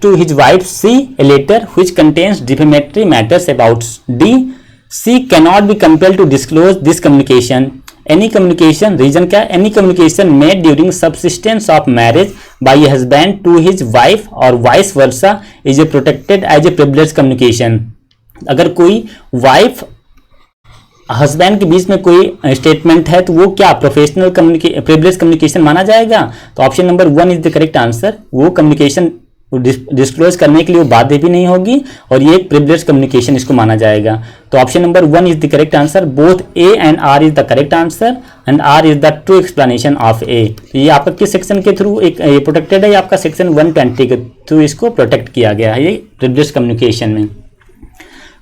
to his wife C a letter which contains defamatory matters about D. C cannot be compelled to disclose this communication. Any communication, reason क्या है, any communication made during subsistence of marriage by husband to his wife और vice versa is a protected as a privilege communication. अगर कोई wife husband के बीच में कोई statement है तो वो क्या प्रोफेशनल प्रिविलेज कम्युनिकेशन माना जाएगा। तो option number 1 is the correct answer. वो कम्युनिकेशन डिस्क्लोज करने के लिए वो बाध्य भी नहीं होगी और ये एक प्रिविलेज कम्युनिकेशन इसको माना जाएगा। तो option number 1 is the correct answer. Both A and R is the correct answer and R is the true explanation of A. तो ये आपका किस सेक्शन के थ्रू एक प्रोटेक्टेड है, आपका सेक्शन 120 के थ्रू इसको प्रोटेक्ट किया गया है ये प्रिविलेज कम्युनिकेशन में।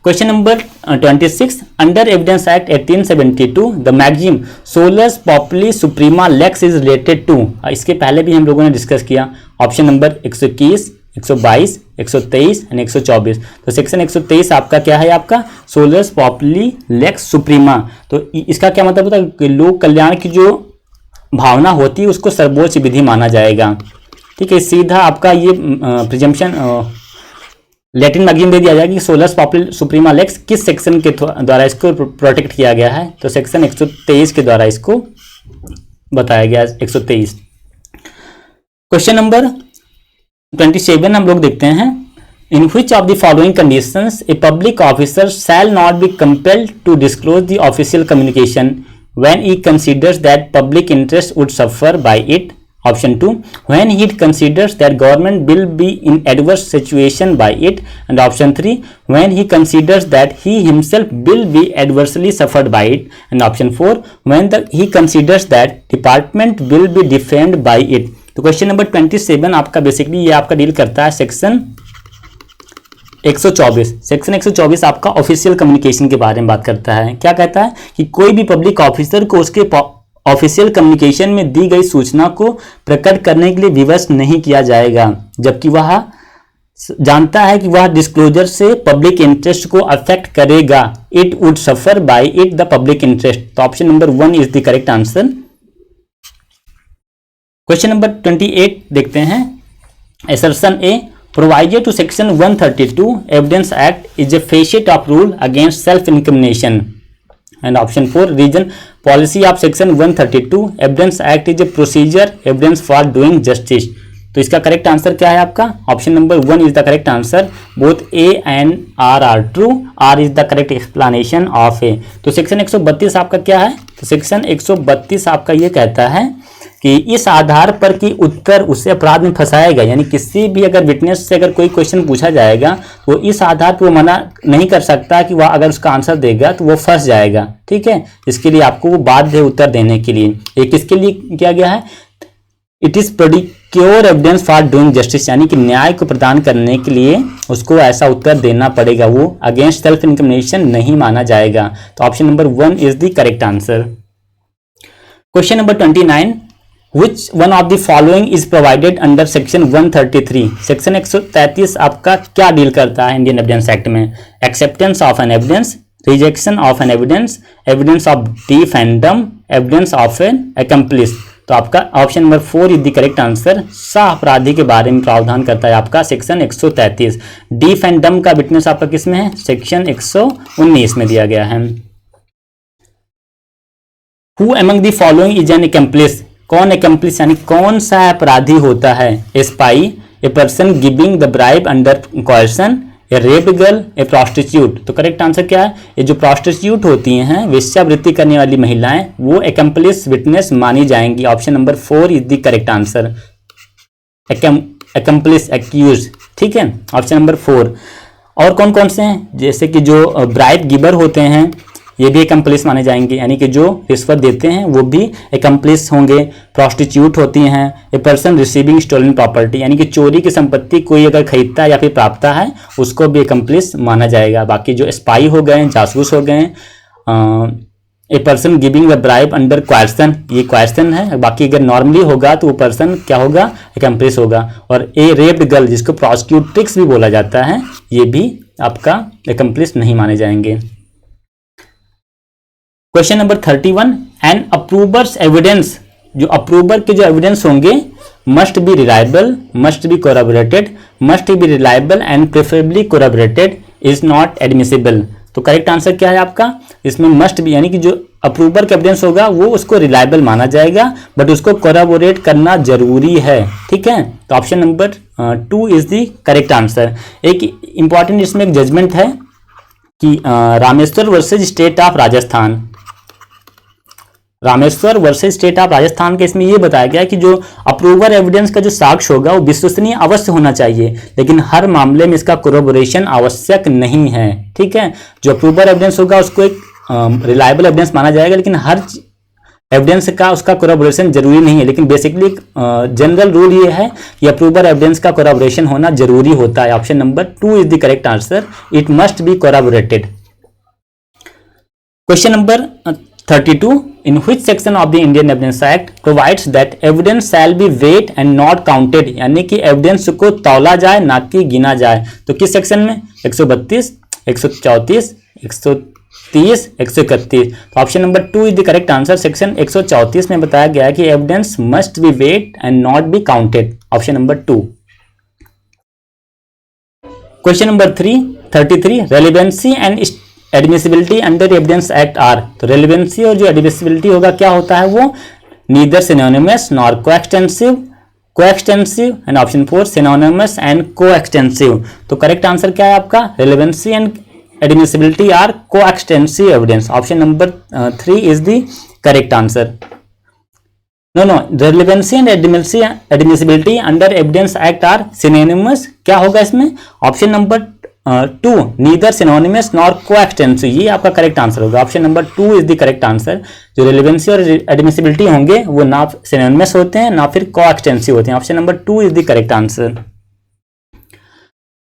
Question number 26, under evidence act 1872 the maxim salus populi suprema lex is related to. इसके पहले भी हम लोगों ने डिस्कस किया। Option number 121, 122, 123 and 124। तो सेक्शन 123 आपका क्या है, आपका सोलस पॉपुली लेक्स सुप्रीमा। तो इसका क्या मतलब होता है कि लोक कल्याण की जो भावना होती है उसको सर्वोच्च विधि माना जाएगा। ठीक है, सीधा आपका ये प्रिजम्पशन लैटिन मैगजीन दे दिया जाएगा कि सोलस पॉपुलर सुप्रीमा लेक्स किस सेक्शन के द्वारा इसको प्रोटेक्ट किया गया है। तो सेक्शन 123 के द्वारा इसको बताया गया है, 123। क्वेश्चन नंबर 27 हम लोग देखते हैं, in which of the following conditions a public officer shall not be compelled to disclose the official communication when he considers that public interest would suffer by it. Option 2, when he considers that government will be in adverse situation by it, and option 3, when he considers that he himself will be adversely suffered by it, and option 4, when he considers that department will be defamed by it। तो question number 27 आपका basically ये आपका deal करता है section 124। Section 124 आपका official communication के बारे में बात करता है। क्या कहता है कि कोई भी पब्लिक ऑफिसर को उसके ऑफिशियल कम्युनिकेशन में दी गई सूचना को प्रकट करने के लिए विवश नहीं किया जाएगा जबकि वह जानता है कि वह डिस्क्लोजर से पब्लिक इंटरेस्ट को अफेक्ट करेगा। It would suffer by it the public interest. तो option number 1 is the correct answer. Question number 28 देखते हैं, assertion A, provided to section 132 Evidence Act is a facet of rule against self incrimination. And option 4, reason policy of section 132 evidence act is a procedure evidence for doing justice। तो इसका correct answer क्या है आपका, option number 1 is the correct answer. Both A and R are true, R is the correct explanation of A. तो section 132 आपका क्या है, तो सेक्शन 132 आपका ये कहता है कि इस आधार पर कि उत्तर उसे अपराध में फंसाएगा, यानी किसी भी अगर विटनेस से अगर कोई क्वेश्चन पूछा जाएगा तो इस आधार पर वो मना नहीं कर सकता कि वह अगर उसका आंसर देगा तो वो फंस जाएगा। ठीक है, इसके लिए आपको वो बाध्य है उत्तर देने के लिए। ये किसके लिए किया गया है, it is procure evidence for doing justice, यानी कि न्याय को प्रदान करने के लिए उसको ऐसा उत्तर देना पड़ेगा, वो अगेंस्ट सेल्फ इनक्रिमिनेशन नहीं माना जाएगा। तो option number 1 is the correct answer. Question number 29, Which one of the following is provided under section 133? Section 133 आपका क्या डील करता है इंडियन एविडेंस एक्ट में, acceptance of an evidence, rejection of an evidence, evidence of defendant, evidence of an accomplice. तो आपका option number 4 is the correct answer. सह अपराधी के बारे में प्रावधान करता है आपका सेक्शन 133। डिफेंडम का विटनेस आपका किसमें है, सेक्शन 119 में दिया गया है। Who among the following is an accomplice? कौन एक्म्प्लिस यानी कौन सा अपराधी होता है, a spy, a person giving the bribe under coercion, a raped girl, a prostitute. तो करेक्ट आंसर क्या है, ये जो प्रोस्टिट्यूट होती हैं वेश्यावृत्ति करने वाली महिलाएं वो एक्म्प्लिस विटनेस मानी जाएंगी। Option number 4 is the correct answer, accomplice accused. ठीक है, ऑप्शन नंबर 4। और कौन कौन से हैं, जैसे कि जो ब्राइब गिवर होते हैं ये भी एक्म्प्लिस माने जाएंगे, यानी कि जो रिश्वत देते हैं वो भी एक्म्प्लिस होंगे। प्रोस्टिट्यूट होती हैं, a person receiving stolen property, यानी कि चोरी की संपत्ति कोई अगर खरीदता है या फिर प्राप्ता है उसको भी एक्म्प्लिस माना जाएगा। बाकी जो स्पाई हो गए, जासूस हो गए, a person giving the bribe under coercion, ये क्वार्सन है। बाकी अगर नॉर्मली होगा तो वो पर्सन क्या होगा, एक्म्प्लिस होगा। और ए रेप्ड गर्ल जिसको प्रोस्टिट्यूट्रिक्स भी बोला जाता है ये भी आपका एक्म्प्लिस नहीं माने जाएंगे। Question number 31, an approver's evidence, जो अप्रूवर के जो एविडेंस होंगे must be reliable, must be corroborated, must be reliable and preferably corroborated, is not admissible. तो करेक्ट आंसर क्या है आपका, इसमें मस्ट भी यानी कि जो अप्रूवर का एविडेंस होगा वो उसको रिलायबल माना जाएगा, बट उसको कोरैबोरेट करना जरूरी है। ठीक है, तो option number 2 is the correct answer. एक इंपॉर्टेंट इसमें एक जजमेंट है कि Rameshwar versus state of Rajasthan, Rameshwar versus state of Rajasthan के इसमें यह बताया गया कि जो अप्रूवर एविडेंस का जो साक्ष्य होगा वो विश्वसनीय अवश्य होना चाहिए, लेकिन हर मामले में इसका कोरैबोरेशन आवश्यक नहीं है। ठीक है, जो अप्रूवर एविडेंस होगा उसको एक रिलायबल एविडेंस माना जाएगा, लेकिन हर एविडेंस का उसका कोरैबोरेशन जरूरी नहीं है। लेकिन बेसिकली जनरल रूल ये है कि अप्रूवर एविडेंस का कोरैबोरेशन होना जरूरी होता है। Option number 2 is the correct answer, it must be corroborated. Question number 32, in which section of the Indian Evidence Act provides that evidence shall be weighed and not counted, यानी कि evidence को तौला जाए ना कि गिना जाए। तो किस सेक्शन में, 132, 134, 130, 131। तो option number 2 is the correct answer. Section 134 में बताया गया है कि evidence must be weighed and not be counted. Option number 2। Question number 33, relevancy and admissibility under evidence act are. तो रेलिवेंसी और जो एडमिसिबिलिटी होगा क्या होता है वो, neither synonymous nor coextensive, coextensive and option 4 synonymous and coextensive. तो correct answer क्या है आपका, relevancy and admissibility are कोएक्सटेंसिव evidence. Option number 3 is the correct answer. No, relevancy and admissibility under evidence act are synonymous. क्या होगा इसमें, option number 2 neither synonymous nor coextensive, ये आपका correct answer होगा। Option number 2 is the correct answer. जो relevancy और admissibility होंगे वो ना सिनोनिमस होते हैं ना फिर कोएक्सटेंसिव होते हैं। Option number 2 is the correct answer.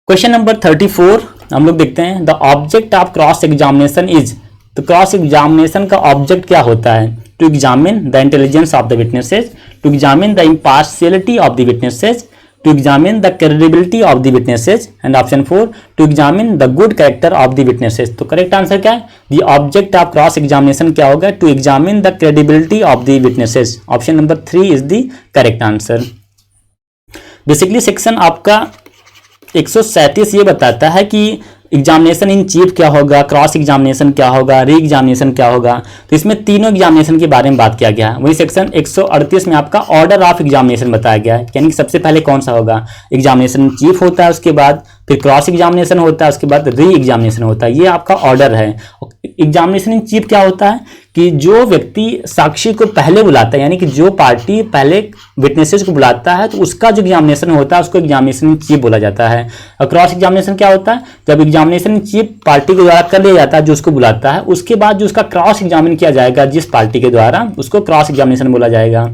Question number 34 हम लोग देखते हैं, the object of cross examination is. तो क्रॉस एग्जामिनेशन का ऑब्जेक्ट क्या होता है, to examine the intelligence of the witnesses, to examine the impartiality of the witnesses, to examine the credibility of the witnesses, and option 4 to examine the good character of the witnesses। तो correct answer क्या है, the object of cross examination क्या होगा, to examine the credibility of the witnesses। Option number 3 is the correct answer। Basically section आपका 137 ये बताता है कि एग्जामिनेशन इन चीफ क्या होगा, क्रॉस एग्जामिनेशन क्या होगा, री एग्जामिनेशन क्या होगा। तो इसमें तीनों एग्जामिनेशन के बारे में बात किया गया है। वही सेक्शन 138 में आपका ऑर्डर ऑफ एग्जामिनेशन बताया गया है, यानी कि सबसे पहले कौन सा होगा, एग्जामिनेशन चीफ होता है, उसके बाद फिर क्रॉस एग्जामिनेशन होता है, उसके बाद री एग्जामिनेशन होता है। ये आपका ऑर्डर है। एग्जामिनेशन इन चीफ क्या होता है कि जो व्यक्ति साक्षी को पहले बुलाता है, यानी कि जो पार्टी पहले विटनेसेस को बुलाता है तो उसका जो एग्जामिनेशन होता है उसको एग्जामिनेशन इन चीफ बोला जाता है। और क्रॉस एग्जामिनेशन क्या होता है, जब एग्जामिनेशन इन चीफ पार्टी के द्वारा कर लिया जाता है जो उसको बुलाता है, उसके बाद जो उसका क्रॉस एग्जामिन किया जाएगा जिस पार्टी के द्वारा, उसको क्रॉस एग्जामिनेशन बोला जाएगा।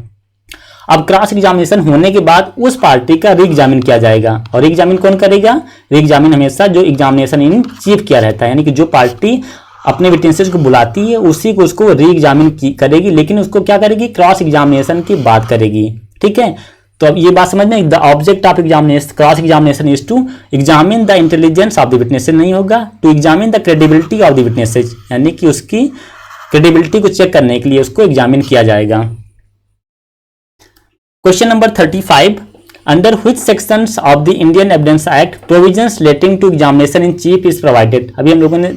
अब क्रॉस एग्जामिनेशन होने के बाद उस पार्टी का री एग्जामिन किया जाएगा। और री एग्जामिन कौन करेगा, री एग्जामिन हमेशा जो एग्जामिनेशन इन चीफ किया रहता है, यानी कि जो पार्टी अपने विटनेसेस को बुलाती है उसी को उसको री एग्जामिन करेगी, लेकिन उसको क्या करेगी, क्रॉस एग्जामिनेशन की बात करेगी। ठीक है, तो अब ये बात समझ में, the object of examination cross examination is to examine the intelligence of the witnesses नहीं होगा, to examine the credibility of the witnesses, यानी कि उसकी क्रेडिबिलिटी को चेक करने के लिए उसको एग्जामिन किया जाएगा। Question number 35, under which sections of the Indian evidence Act provisions relating to examination in chief is provided. अभी हम लोगों ने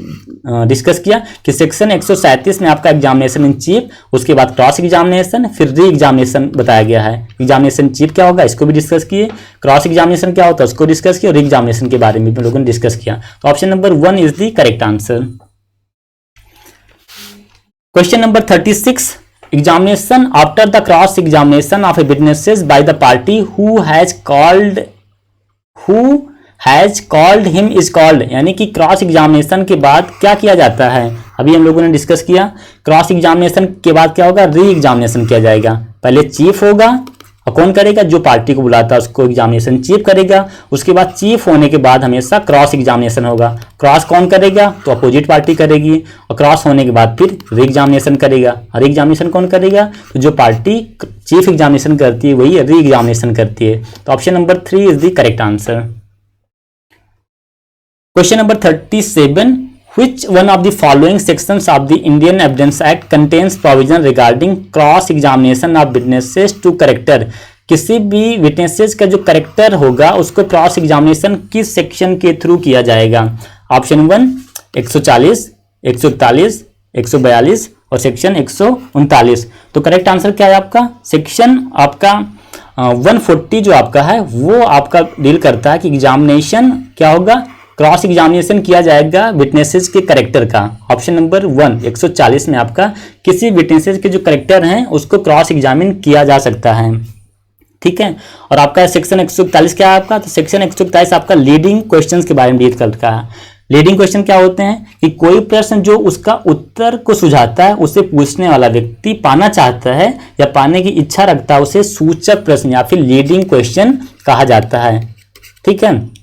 डिस्कस किया कि सेक्शन 137 में आपका एग्जामिनेशन इन चीफ, उसके बाद क्रॉस एग्जामिनेशन, फिर री एग्जामिनेशन बताया गया है। एग्जामिनेशन चीफ क्या होगा इसको भी डिस्कस किए, क्रॉस एग्जामिनेशन क्या होता है उसको डिस्कस किया, और री एग्जामिनेशन के बारे में भी लोगों ने डिस्कस किया। तो option number 1 is the correct answer. Question number 36, examination after the cross examination of a witnesses by the party who has called him is called, यानी कि क्रॉस एग्जामिनेशन के बाद क्या किया जाता है, अभी हम लोगों ने डिस्कस किया। क्रॉस एग्जामिनेशन के बाद क्या होगा, री एग्जामिनेशन किया जाएगा। पहले चीफ होगा और कौन करेगा, जो पार्टी को बुलाता है उसको एग्जामिनेशन चीफ करेगा। उसके बाद चीफ होने के बाद हमेशा क्रॉस एग्जामिनेशन होगा। क्रॉस कौन करेगा, तो अपोजिट पार्टी करेगी, और क्रॉस होने के बाद फिर री एग्जामिनेशन करेगा। और एग्जामिनेशन कौन करेगा, तो जो पार्टी चीफ एग्जामिनेशन करती है वही री एग्जामिनेशन करती है। तो option number 3 is the correct answer. Question number 37, Which one of the following sections of the Indian Evidence Act contains provision regarding cross examination of witnesses to character? किसी भी witnesses का जो character होगा उसको cross examination किस section के through किया जाएगा। ऑप्शन 1 140, 141, 142 और सेक्शन 139। तो करेक्ट आंसर क्या है आपका? सेक्शन आपका 140 जो आपका है वो आपका डील करता है कि एग्जामिनेशन क्या होगा, क्रॉस एग्जामिनेशन किया जाएगा विटनेसेस के करेक्टर का। ऑप्शन नंबर 1 140 में आपका किसी विटनेसेस के जो करेक्टर हैं उसको क्रॉस एग्जामिन किया जा सकता है, ठीक है। और आपका सेक्शन 141 क्या है आपका? तो सेक्शन 141 आपका लीडिंग क्वेश्चंस के बारे में डील करता है। लीडिंग क्वेश्चन क्या होते हैं कि कोई प्रश्न जो उसका उत्तर को सुझाता है उसे पूछने वाला व्यक्ति पाना चाहता है या पाने की इच्छा रखता है, उसे सूचक प्रश्न या फिर लीडिंग क्वेश्चन कहा जाता है, ठीक है।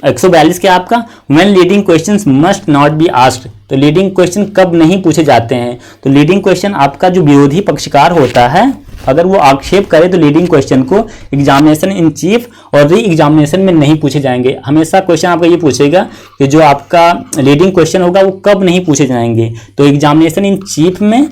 142 क्या आपका? When leading questions must not be asked. तो लीडिंग क्वेश्चन कब नहीं पूछे जाते हैं? तो लीडिंग क्वेश्चन आपका जो विरोधी पक्षकार होता है अगर वो आक्षेप करे तो लीडिंग क्वेश्चन को एग्जामिनेशन इन चीफ और री एग्जामिनेशन में नहीं पूछे जाएंगे। हमेशा क्वेश्चन आपका ये पूछेगा कि जो आपका लीडिंग क्वेश्चन होगा वो कब नहीं पूछे जाएंगे, तो एग्जामिनेशन इन चीफ में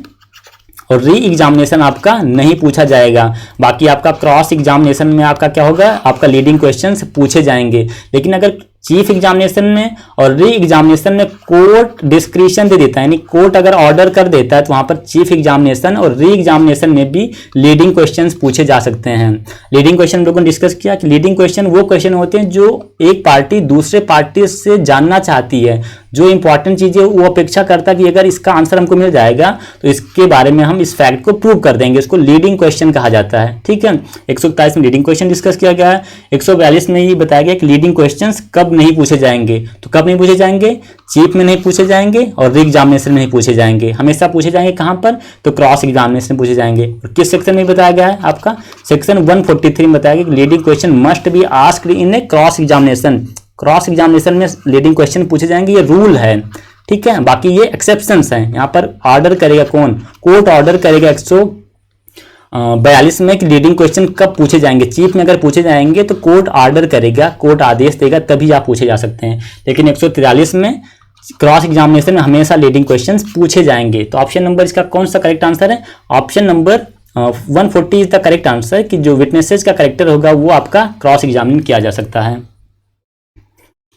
और री एग्जामिनेशन आपका नहीं पूछा जाएगा। बाकी आपका क्रॉस एग्जामिनेशन में आपका क्या होगा, आपका लीडिंग क्वेश्चंस पूछे जाएंगे। लेकिन अगर चीफ एग्जामिनेशन में और री एग्जामिनेशन में कोर्ट डिस्क्रिप्शन दे देता है, यानी कोर्ट अगर ऑर्डर कर देता है तो वहां पर चीफ एग्जामिनेशन और री एग्जामिनेशन में भी लीडिंग क्वेश्चंस पूछे जा सकते हैं। लीडिंग क्वेश्चन लोगों ने डिस्कस किया कि लीडिंग क्वेश्चन वो क्वेश्चन होते हैं जो एक पार्टी दूसरे पार्टी से जानना चाहती है, जो इंपॉर्टेंट चीजें वो अपेक्षा करता है कि अगर इसका आंसर हमको मिल जाएगा तो इसके बारे में हम इस फैक्ट को प्रूव कर देंगे, इसको लीडिंग क्वेश्चन कहा जाता है, ठीक है। 141 में लीडिंग क्वेश्चन डिस्कस किया गया है। 142 में ये बताया गया कि लीडिंग क्वेश्चन कब नहीं पूछे जाएंगे, तो कब नहीं पूछे जाएंगे? चीफ में नहीं पूछे जाएंगे और री एग्जामिनेशन में नहीं पूछे जाएंगे। हमेशा पूछे जाएंगे कहां पर? तो क्रॉस एग्जामिनेशन में पूछे जाएंगे। और किस सेक्शन में बताया गया है आपका? सेक्शन 143 में बताया गया कि leading question must be asked in A cross examination. Cross examination में लीडिंग क्वेश्चन पूछे जाएंगे, ये रूल है, ठीक है। बाकी ये एक्सेप्शंस हैं। यहाँ पर ऑर्डर करेगा कौन? कोर्ट ऑर्डर करेगा 142 में कि लीडिंग क्वेश्चन कब पूछे जाएंगे। चीफ में अगर पूछे जाएंगे तो कोर्ट ऑर्डर करेगा, कोर्ट आदेश देगा, तभी आप पूछे जा सकते हैं। लेकिन 143 में क्रॉस एग्जामिनेशन में हमेशा लीडिंग क्वेश्चंस पूछे जाएंगे। तो ऑप्शन नंबर इसका कौन सा करेक्ट आंसर है? Option number 140 is the correct answer कि जो विटनेसेस का करेक्टर होगा वो आपका क्रॉस एग्जामिन किया जा सकता है।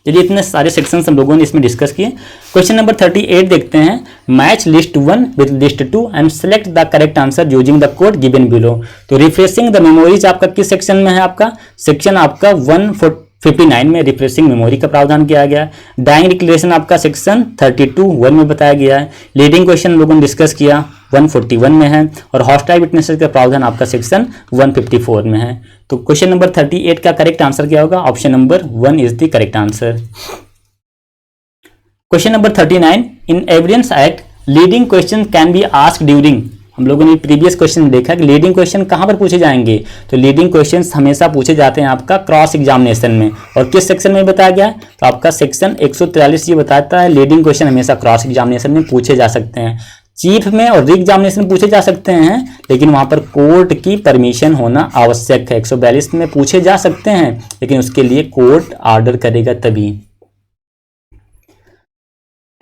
चलिए इतने सारे सेक्शंस हम लोगों ने इसमें डिस्कस किए। क्वेश्चन नंबर 38 देखते हैं। Match list 1 with list 2 and select the correct answer using the code given below. तो रिफ्रेशिंग द मेमोरीज आपका किस सेक्शन में है? आपका सेक्शन आपका 159 में रिफ्रेशिंग मेमोरी का प्रावधान किया गया है। डाइंग डिक्लेरेशन आपका सेक्शन 32(1) में बताया गया है। लीडिंग क्वेश्चन लोगों ने डिस्कस किया 141 में है और हॉस्टाइल विटनेसेस का प्रावधान आपका सेक्शन 154 में है। तो क्वेश्चन नंबर 38 का करेक्ट आंसर क्या होगा? Option number 1 is the correct answer. Question number 39 in evidence act leading question can be asked during. हम लोगों ने प्रीवियस क्वेश्चन में देखा कि लीडिंग क्वेश्चन कहां पर पूछे जाएंगे, तो लीडिंग क्वेश्चंस हमेशा पूछे जाते हैं आपका क्रॉस एग्जामिनेशन में। और किस सेक्शन में बताया गया है? तो आपका सेक्शन 143 ये बताता है लीडिंग क्वेश्चन हमेशा क्रॉस एग्जामिनेशन में पूछे जा सकते हैं। चीफ में और री एग्जामिनेशन पूछे जा सकते हैं, लेकिन वहां पर कोर्ट की परमिशन होना आवश्यक है। 142 में पूछे जा सकते हैं लेकिन उसके लिए कोर्ट ऑर्डर करेगा तभी।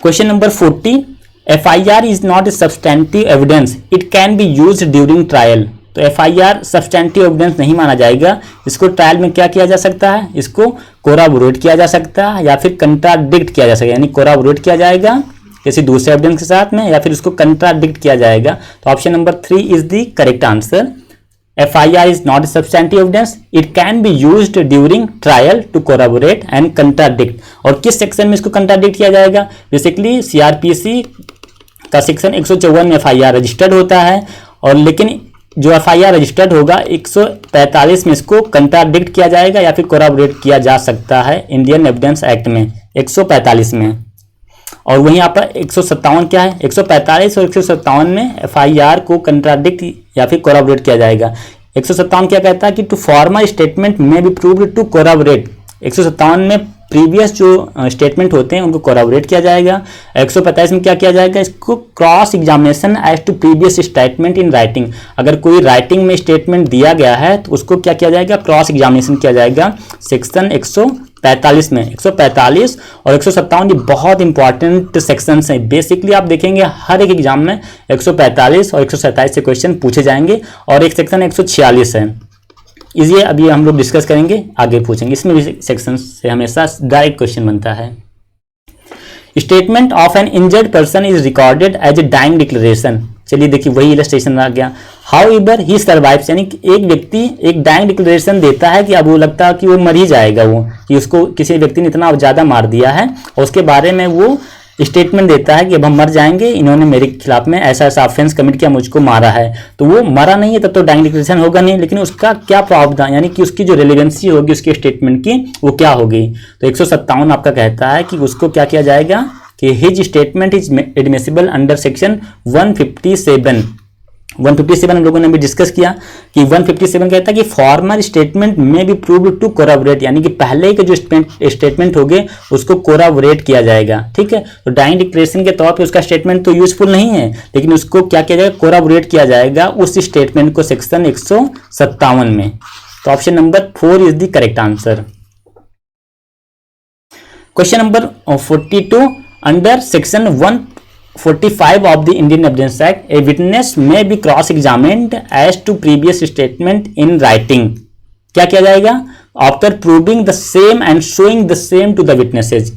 Question number 40 FIR is not a substantive evidence. It can be used during trial. तो FIR सब्सटेंटिव एविडेंस नहीं माना जाएगा। इसको ट्रायल में क्या किया जा सकता है? इसको कोराबोरेट किया जा सकता है या फिर कंट्राडिक्ट किया जा सकता है। यानी कोराबोरेट किया जाएगा किसी दूसरे एविडेंस के साथ में या फिर उसको कंट्राडिक्ट किया जाएगा। तो option number 3 is the correct answer. FIR is not a substantive evidence. It can be used during trial to corroborate and contradict. और किस सेक्शन में इसको कंट्राडिक्ट किया जाएगा? बेसिकली CRPC का सेक्शन 154 में FIR रजिस्टर्ड होता है और लेकिन जो FIR रजिस्टर्ड होगा 145 में इसको कंट्राडिक्ट किया जाएगा या फिर कोराबोरेट किया जा सकता है इंडियन एविडेंस एक्ट में 145 में। और वहीं यहाँ पर 157 क्या है? 145 और 157 में FIR को कंट्राडिक्ट या फिर कोराबोरेट किया जाएगा। 157 क्या कहता है कि टू फॉर्मल स्टेटमेंट में बी प्रूव्ड टू कोराबोरेट। 157 में प्रीवियस जो स्टेटमेंट होते हैं उनको कोराबोरेट किया जाएगा। 145 में क्या किया जाएगा? इसको cross examination as to previous statement in writing. अगर कोई राइटिंग में स्टेटमेंट दिया गया है तो उसको क्या किया जाएगा? क्रॉस एग्जामिनेशन किया जाएगा सेक्शन 145 में। 145 और 157 ये बहुत इंपॉर्टेंट सेक्शंस हैं। बेसिकली आप देखेंगे हर एक एग्जाम में 145 और 127 से क्वेश्चन पूछे जाएंगे और एक सेक्शन 146 है। इसलिए अभी हम लोग डिस्कस करेंगे, आगे पूछेंगे। इसमें भी सेक्शन से हमेशा डायरेक्ट क्वेश्चन बनता है। Statement of an injured person is recorded as a dying declaration. चलिए देखिए वही इलस्ट्रेशन आ गया। हाउ एवर ही सर्वाइव्स, यानी कि एक व्यक्ति एक डाइंग डिक्लेरेशन देता है कि अब वो लगता है कि वो मर ही जाएगा, वो कि उसको किसी व्यक्ति ने इतना ज़्यादा मार दिया है और उसके बारे में वो स्टेटमेंट देता है कि अब हम मर जाएंगे, इन्होंने मेरे खिलाफ में ऐसा ऐसा ऑफेंस कमिट किया, मुझको मारा है। तो वो मरा नहीं है तब तो डाइंग डिक्लेरेशन होगा नहीं, लेकिन उसका क्या प्रावधान, यानी कि उसकी जो रेलेवेंसी होगी उसके स्टेटमेंट की वो क्या होगी। तो 157 आपका कहता है कि उसको क्या किया जाएगा कि his statement is admissible under section 157 हम लोगों ने भी डिस्कस किया कि 157 कहता है कि फॉर्मर स्टेटमेंट में भी प्रूव टू कोराबोरेट, यानी कि पहले के जो स्टेटमेंट होंगे उसको कोराबोरेट किया जाएगा। ठीक है, तो डाइंग डिक्लेरेशन के तौर पे उसका स्टेटमेंट तो यूजफुल नहीं है, लेकिन उसको क्या किया जाएगा, कोराबोरेट किया जाएगा उस स्टेटमेंट को सेक्शन 157 में। तो option number 4 is the correct answer. Question number 42 under section 145 of the Indian Evidence Act, a witness may be cross-examined as to previous statement in writing. क्या किया जाएगा, after proving the same and showing the same to the witnesses,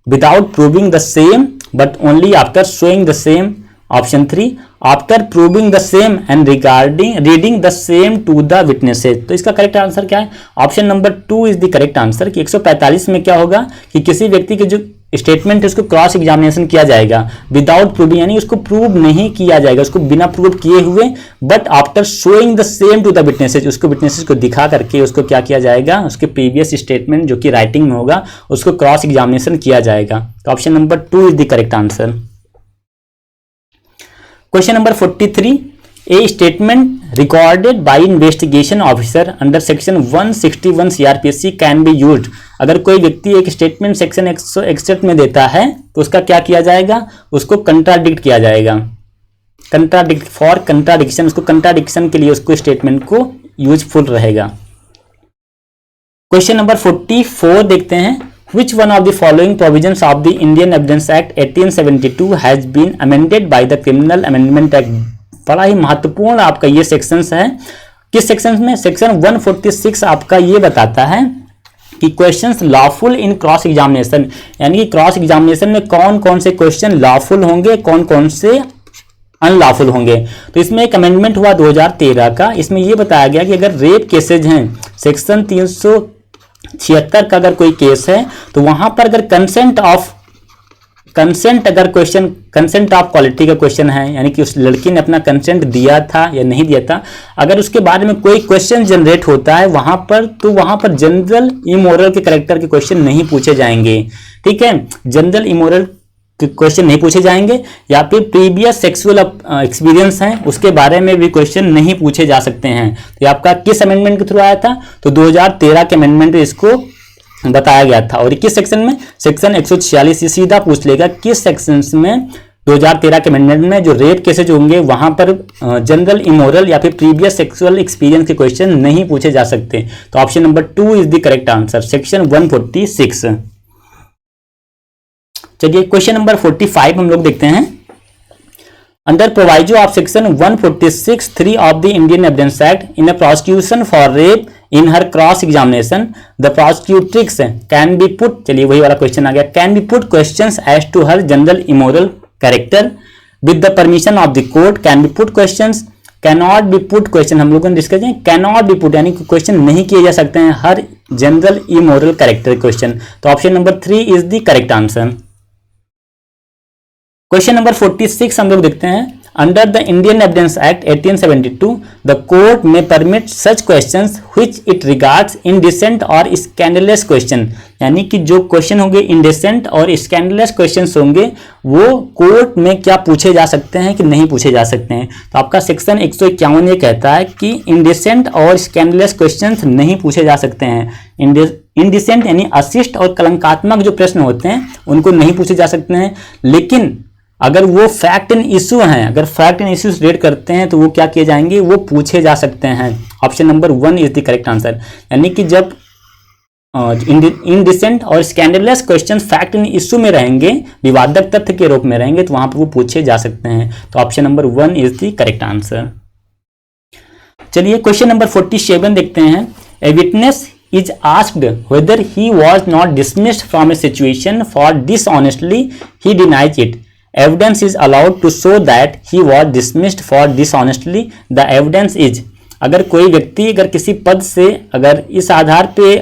without proving the same but only after showing the same. Option 3 after proving the same and reading the same to the witnesses. तो इसका correct answer क्या है, option number 2 is the correct answer. कि 145 में क्या होगा कि किसी व्यक्ति के जो स्टेटमेंट है उसको क्रॉस एग्जामिनेशन किया जाएगा विदाउट प्रूविंग, यानी उसको प्रूव नहीं किया जाएगा, उसको बिना प्रूव किए हुए, but after showing the same to the witnesses, उसको विटनेसेस को दिखा करके उसको क्या किया जाएगा, उसके प्रीवियस स्टेटमेंट जो कि राइटिंग में होगा उसको क्रॉस एग्जामिनेशन किया जाएगा। तो option number 2 is the correct answer. Question number 43 A statement recorded by investigation officer under section 161 CrPC can be used. अगर कोई व्यक्ति एक स्टेटमेंट सेक्शन 161 में देता है तो उसका क्या किया जाएगा, उसको कंट्राडिक्ट किया जाएगा। कंट्राडिक्ट फॉर कंट्राडिक्शन, उसको कंट्राडिक्शन के लिए उसको स्टेटमेंट को यूजफुल रहेगा। क्वेश्चन नंबर 44 देखते हैं। Which one of the following provisions of the Indian Evidence Act 1872 has been amended by the Criminal Amendment Act? बड़ा ही महत्वपूर्ण आपका ये सेक्शंस है। किस सेक्शन में, सेक्शन 146 आपका ये बताता है कि क्वेश्चंस लॉफुल इन क्रॉस एग्जामिनेशन, यानी कि क्रॉस एग्जामिनेशन में कौन कौन से क्वेश्चन लॉफुल होंगे, कौन कौन से अनलॉफुल होंगे। तो इसमें एक अमेंडमेंट हुआ 2013 का, इसमें ये बताया गया कि अगर रेप केसेज हैं, सेक्शन 376 का अगर कोई केस है तो वहां पर अगर अगर क्वेश्चन कंसेंट ऑफ क्वालिटी का क्वेश्चन है, यानी कि उस लड़की ने अपना कंसेंट दिया था या नहीं दिया था, अगर उसके बारे में कोई क्वेश्चन जनरेट होता है वहां पर, तो वहां पर जनरल इमोरल के कैरेक्टर के क्वेश्चन नहीं पूछे जाएंगे। ठीक है, जनरल इमोरल क्वेश्चन नहीं पूछे जाएंगे, या फिर प्रीवियस सेक्सुअल एक्सपीरियंस है उसके बारे में भी क्वेश्चन नहीं पूछे जा सकते हैं। तो आपका किस अमेंडमेंट के थ्रू आया था, तो 2013 के अमेंडमेंट इसको बताया गया था। और किस सेक्शन में, सेक्शन 146, सीधा पूछ लेगा किस सेक्शन में 2013 के अमेंडमेंट में जो रेप केसेज होंगे वहां पर जनरल इमोरल या फिर प्रीवियस सेक्सुअल एक्सपीरियंस के क्वेश्चन नहीं पूछे जा सकते। तो option number 2 is the correct answer, section 146। चलिए क्वेश्चन नंबर 45 हम लोग देखते हैं। Under proviso of section 146(3) of the Indian evidence act in a prosecution for rape in her cross examination the prosecutrix can be put, चलिए वही वाला question आ गया, can be put questions as to her general immoral character with the permission of the court, can be put questions, cannot be put question हम लोगों ने discuss किया, cannot be put यानी क्वेश्चन नहीं किए जा सकते हैं her general immoral character question. तो option number 3 is the correct answer. Question number 46 हम लोग देखते हैं। Under the Indian evidence act 1872 the court may permit such questions which it regards indecent और स्कैंडलस क्वेश्चन, यानी कि जो क्वेश्चन होंगे इनडिसेंट और स्कैंडलस क्वेश्चंस होंगे वो कोर्ट में क्या पूछे जा सकते हैं कि नहीं पूछे जा सकते हैं। तो आपका सेक्शन 151 ये कहता है कि इनडिसेंट और स्कैंडलस क्वेश्चंस नहीं पूछे जा सकते हैं। इनडिसेंट यानी अशिष्ट और कलंकात्मक जो प्रश्न होते हैं उनको नहीं पूछे जा सकते हैं, लेकिन अगर वो फैक्ट इन इशू हैं, अगर फैक्ट इन इश्यूज रेड करते हैं तो वो क्या किए जाएंगे, वो पूछे जा सकते हैं। Option number 1 is the correct answer, यानी कि जब इनडिसेंट और scandalous question fact in issue में रहेंगे, विवादक तथ्य के रूप में रहेंगे, तो वहां पर वो पूछे जा सकते हैं। तो option number 1 is the correct answer. चलिए क्वेश्चन नंबर 47 देखते हैं। A witness is asked whether he was not dismissed from a situation for dishonestly, he denies it. Evidence is allowed to show that he was dismissed for dishonestly. The evidence is, अगर कोई व्यक्ति अगर किसी पद से अगर इस आधार पे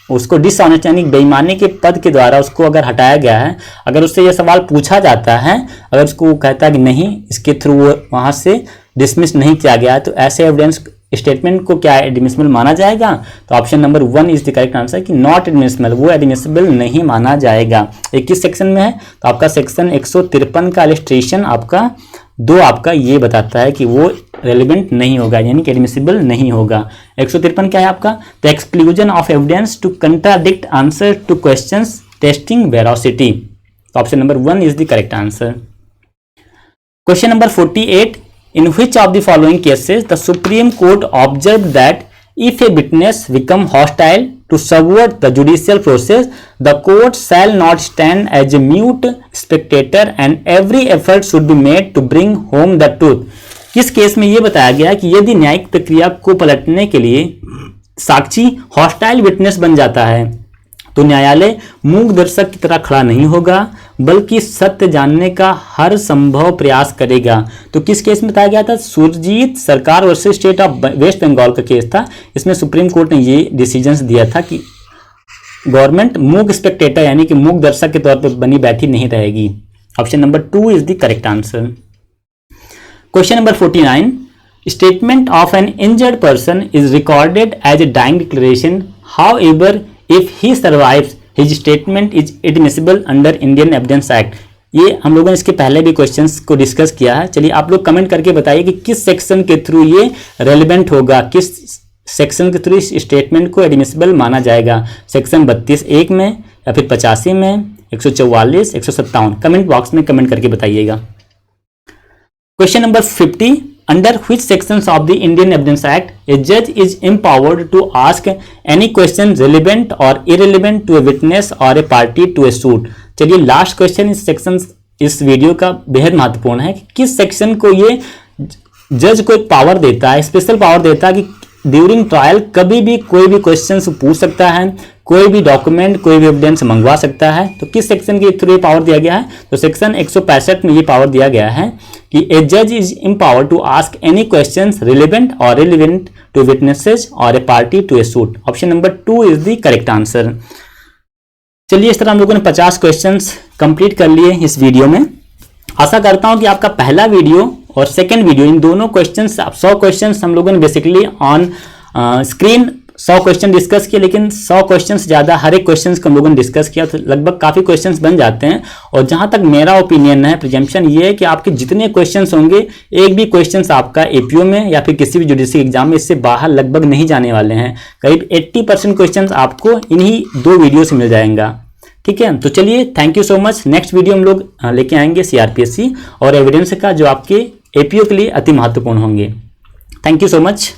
उसको डिसऑनेस्ट यानी बेईमानी के पद के द्वारा उसको अगर हटाया गया है, अगर उससे यह सवाल पूछा जाता है, अगर उसको कहता है कि नहीं इसके थ्रू वहां से डिसमिस नहीं किया गया, तो ऐसे एविडेंस स्टेटमेंट को क्या एडमिसिबल माना जाएगा? तो option number 1 is the correct answer कि नॉट एडमिसिबल, वो एडमिसिबल नहीं माना जाएगा। ये किस सेक्शन में है? तो आपका सेक्शन 153 का इलस्ट्रेशन आपका 2 आपका ये बताता है कि वो रेलिवेंट नहीं होगा, यानी कि एडमिसिबल नहीं होगा। 153 क्या है आपका? The exclusion of evidence to contradict answer to questions testing veracity. तो option number 1 is the correct answer. Question number 48, in which of the following cases the Supreme Court observed that if a witness become hostile to subvert the judicial process, the court shall not stand as a mute spectator and every effort should be made to bring home the truth। किस case में ये बताया गया कि यदि न्यायिक प्रक्रिया को पलटने के लिए साक्षी हॉस्टाइल विटनेस बन जाता है तो न्यायालय मूक दर्शक की तरह खड़ा नहीं होगा, बल्कि सत्य जानने का हर संभव प्रयास करेगा। तो किस केस में बताया गया था? Surjit Sarkar versus State of West Bengal case केस था। इसमें सुप्रीम कोर्ट ने ये डिसीजंस दिया था कि गवर्नमेंट मूक स्पेक्टेटर यानी कि मूक दर्शक के तौर पर बनी बैठी नहीं रहेगी। Option number 2 is the correct answer. Question number 49, statement of an injured person is recorded as a dying declaration, however if he survives his statement is admissible under Indian Evidence Act। ये हम लोगों ने इसके पहले भी questions को discuss किया है। चलिए आप लोग कमेंट करके बताइए कि किस सेक्शन के थ्रू ये रेलिवेंट होगा, किस सेक्शन के थ्रू इस स्टेटमेंट को एडमिसिबल माना जाएगा। सेक्शन 32(1) में या फिर 85 में, 144, 157। कमेंट बॉक्स में कमेंट करके बताइएगा। Question number 50, under which sections of the Indian Evidence Act a judge is empowered to ask any question relevant or irrelevant to a witness or a party to a suit। चलिए last question इस section इस video का बेहद महत्वपूर्ण है कि किस section को ये जज को एक पावर देता है, स्पेशल पावर देता है कि ड्यूरिंग ट्रायल कभी भी कोई भी क्वेश्चन पूछ सकता है, कोई भी डॉक्यूमेंट, कोई भी एविडेंस मंगवा सकता है। तो किस सेक्शन के थ्रू ये पावर दिया गया है? तो सेक्शन 165 में ये पावर दिया गया है कि ए जज is empowered to ask any questions relevant और रिलेवेंट टू विटनेसेस और a party to a suit. Option number 2 is the correct answer. चलिए इस तरह हम लोगों ने 50 क्वेश्चंस कंप्लीट कर लिए इस वीडियो में। आशा करता हूं कि आपका पहला वीडियो और सेकंड वीडियो, इन दोनों क्वेश्चंस 100 क्वेश्चंस हम लोगों ने basically on screen 100 question discuss किए, लेकिन 100 क्वेश्चन से ज़्यादा हर एक क्वेश्चन को हम लोगों ने डिस्कस किया, तो लगभग काफ़ी क्वेश्चंस बन जाते हैं। और जहां तक मेरा ओपिनियन है, प्रिजम्पशन ये है कि आपके जितने क्वेश्चंस होंगे, एक भी क्वेश्चंस आपका एपीओ में या फिर किसी भी जुडिशरी एग्जाम में इससे बाहर लगभग नहीं जाने वाले हैं। करीब 80% क्वेश्चंस आपको इन्हीं 2 वीडियो से मिल जाएगा। ठीक है, तो चलिए thank you so much. Next video हम लोग लेके आएंगे सीआरपीएससी और एविडेंस का, जो आपके एपीओ के लिए अति महत्वपूर्ण होंगे। Thank you so much.